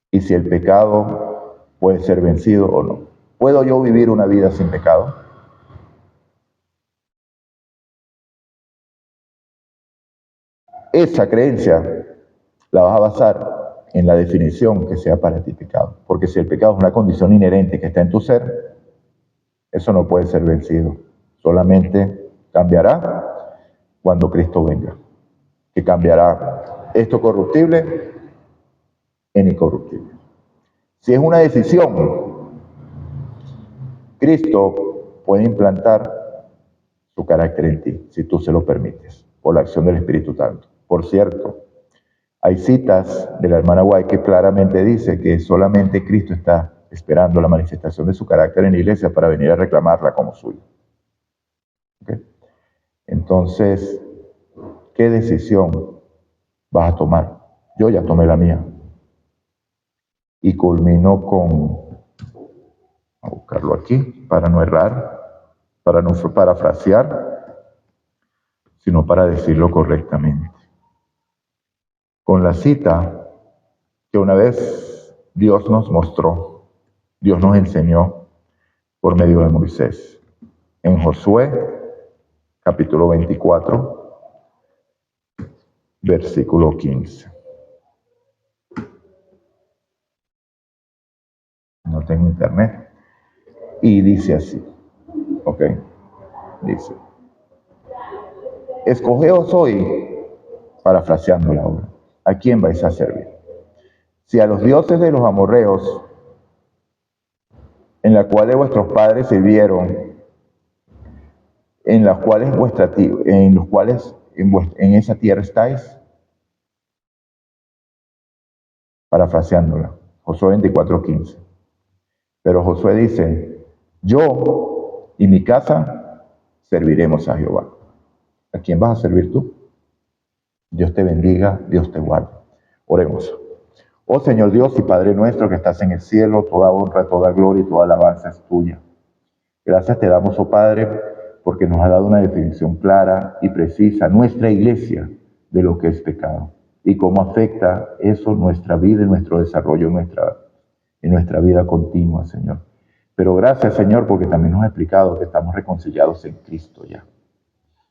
y si el pecado puede ser vencido o no. ¿Puedo yo vivir una vida sin pecado? Esa creencia la vas a basar en la definición que sea para ti pecado. Porque si el pecado es una condición inherente que está en tu ser, eso no puede ser vencido. Solamente cambiará cuando Cristo venga. Que cambiará esto corruptible en incorruptible. Si es una decisión, Cristo puede implantar su carácter en ti, si tú se lo permites, por la acción del Espíritu Santo. Por cierto, hay citas de la hermana White que claramente dice que solamente Cristo está esperando la manifestación de su carácter en la iglesia para venir a reclamarla como suya. ¿Okay? Entonces, ¿qué decisión vas a tomar? Yo ya tomé la mía. Y culmino con, a buscarlo aquí, para no errar, para no parafrasear, sino para decirlo correctamente. Con la cita que una vez Dios nos mostró, Dios nos enseñó por medio de Moisés. En Josué, capítulo 24, versículo 15. No tengo internet. Y dice así, ¿ok? Dice, escogeos hoy, parafraseando la obra, ¿a quién vais a servir? Si a los dioses de los amorreos, en la cuales vuestros padres sirvieron, en los cuales en esa tierra estáis, parafraseándola, Josué 24:15. Pero Josué dice, yo y mi casa serviremos a Jehová. ¿A quién vas a servir tú? Dios te bendiga, Dios te guarde. Oremos. Oh Señor Dios y Padre nuestro que estás en el cielo, toda honra, toda gloria y toda alabanza es tuya. Gracias te damos, oh Padre, porque nos ha dado una definición clara y precisa, nuestra iglesia, de lo que es pecado y cómo afecta eso nuestra vida y nuestro desarrollo en nuestra vida continua, Señor. Pero gracias, Señor, porque también nos ha explicado que estamos reconciliados en Cristo ya.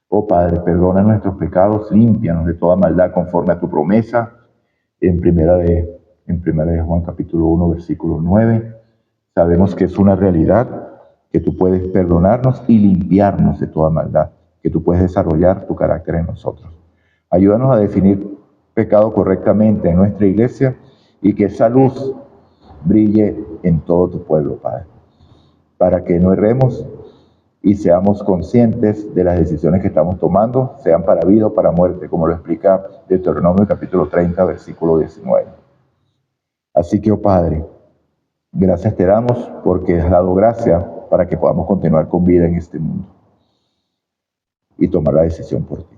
Oh Padre, perdona nuestros pecados, límpianos de toda maldad conforme a tu promesa en primera de Juan capítulo 1, versículo 9. Sabemos que es una realidad, que tú puedes perdonarnos y limpiarnos de toda maldad, que tú puedes desarrollar tu carácter en nosotros. Ayúdanos a definir pecado correctamente en nuestra iglesia y que esa luz brille en todo tu pueblo, Padre, para que no erremos y seamos conscientes de las decisiones que estamos tomando, sean para vida o para muerte, como lo explica Deuteronomio capítulo 30, versículo 19. Así que, oh Padre, gracias te damos porque has dado gracia para que podamos continuar con vida en este mundo y tomar la decisión por ti.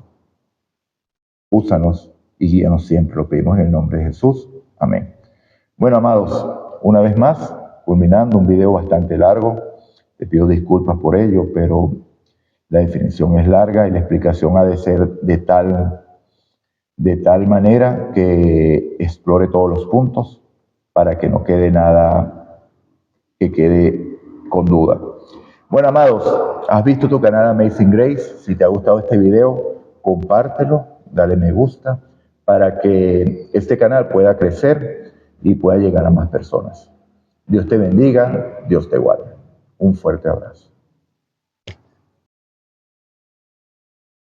Úsanos y guíanos siempre, lo pedimos en el nombre de Jesús. Amén. Bueno, amados, una vez más, culminando un video bastante largo, te pido disculpas por ello, pero la definición es larga y la explicación ha de ser de tal manera que explore todos los puntos para que no quede nada que quede con duda. Bueno, amados, has visto tu canal Amazing Grace. Si te ha gustado este video, compártelo, dale me gusta para que este canal pueda crecer y pueda llegar a más personas. Dios te bendiga, Dios te guarde. Un fuerte abrazo.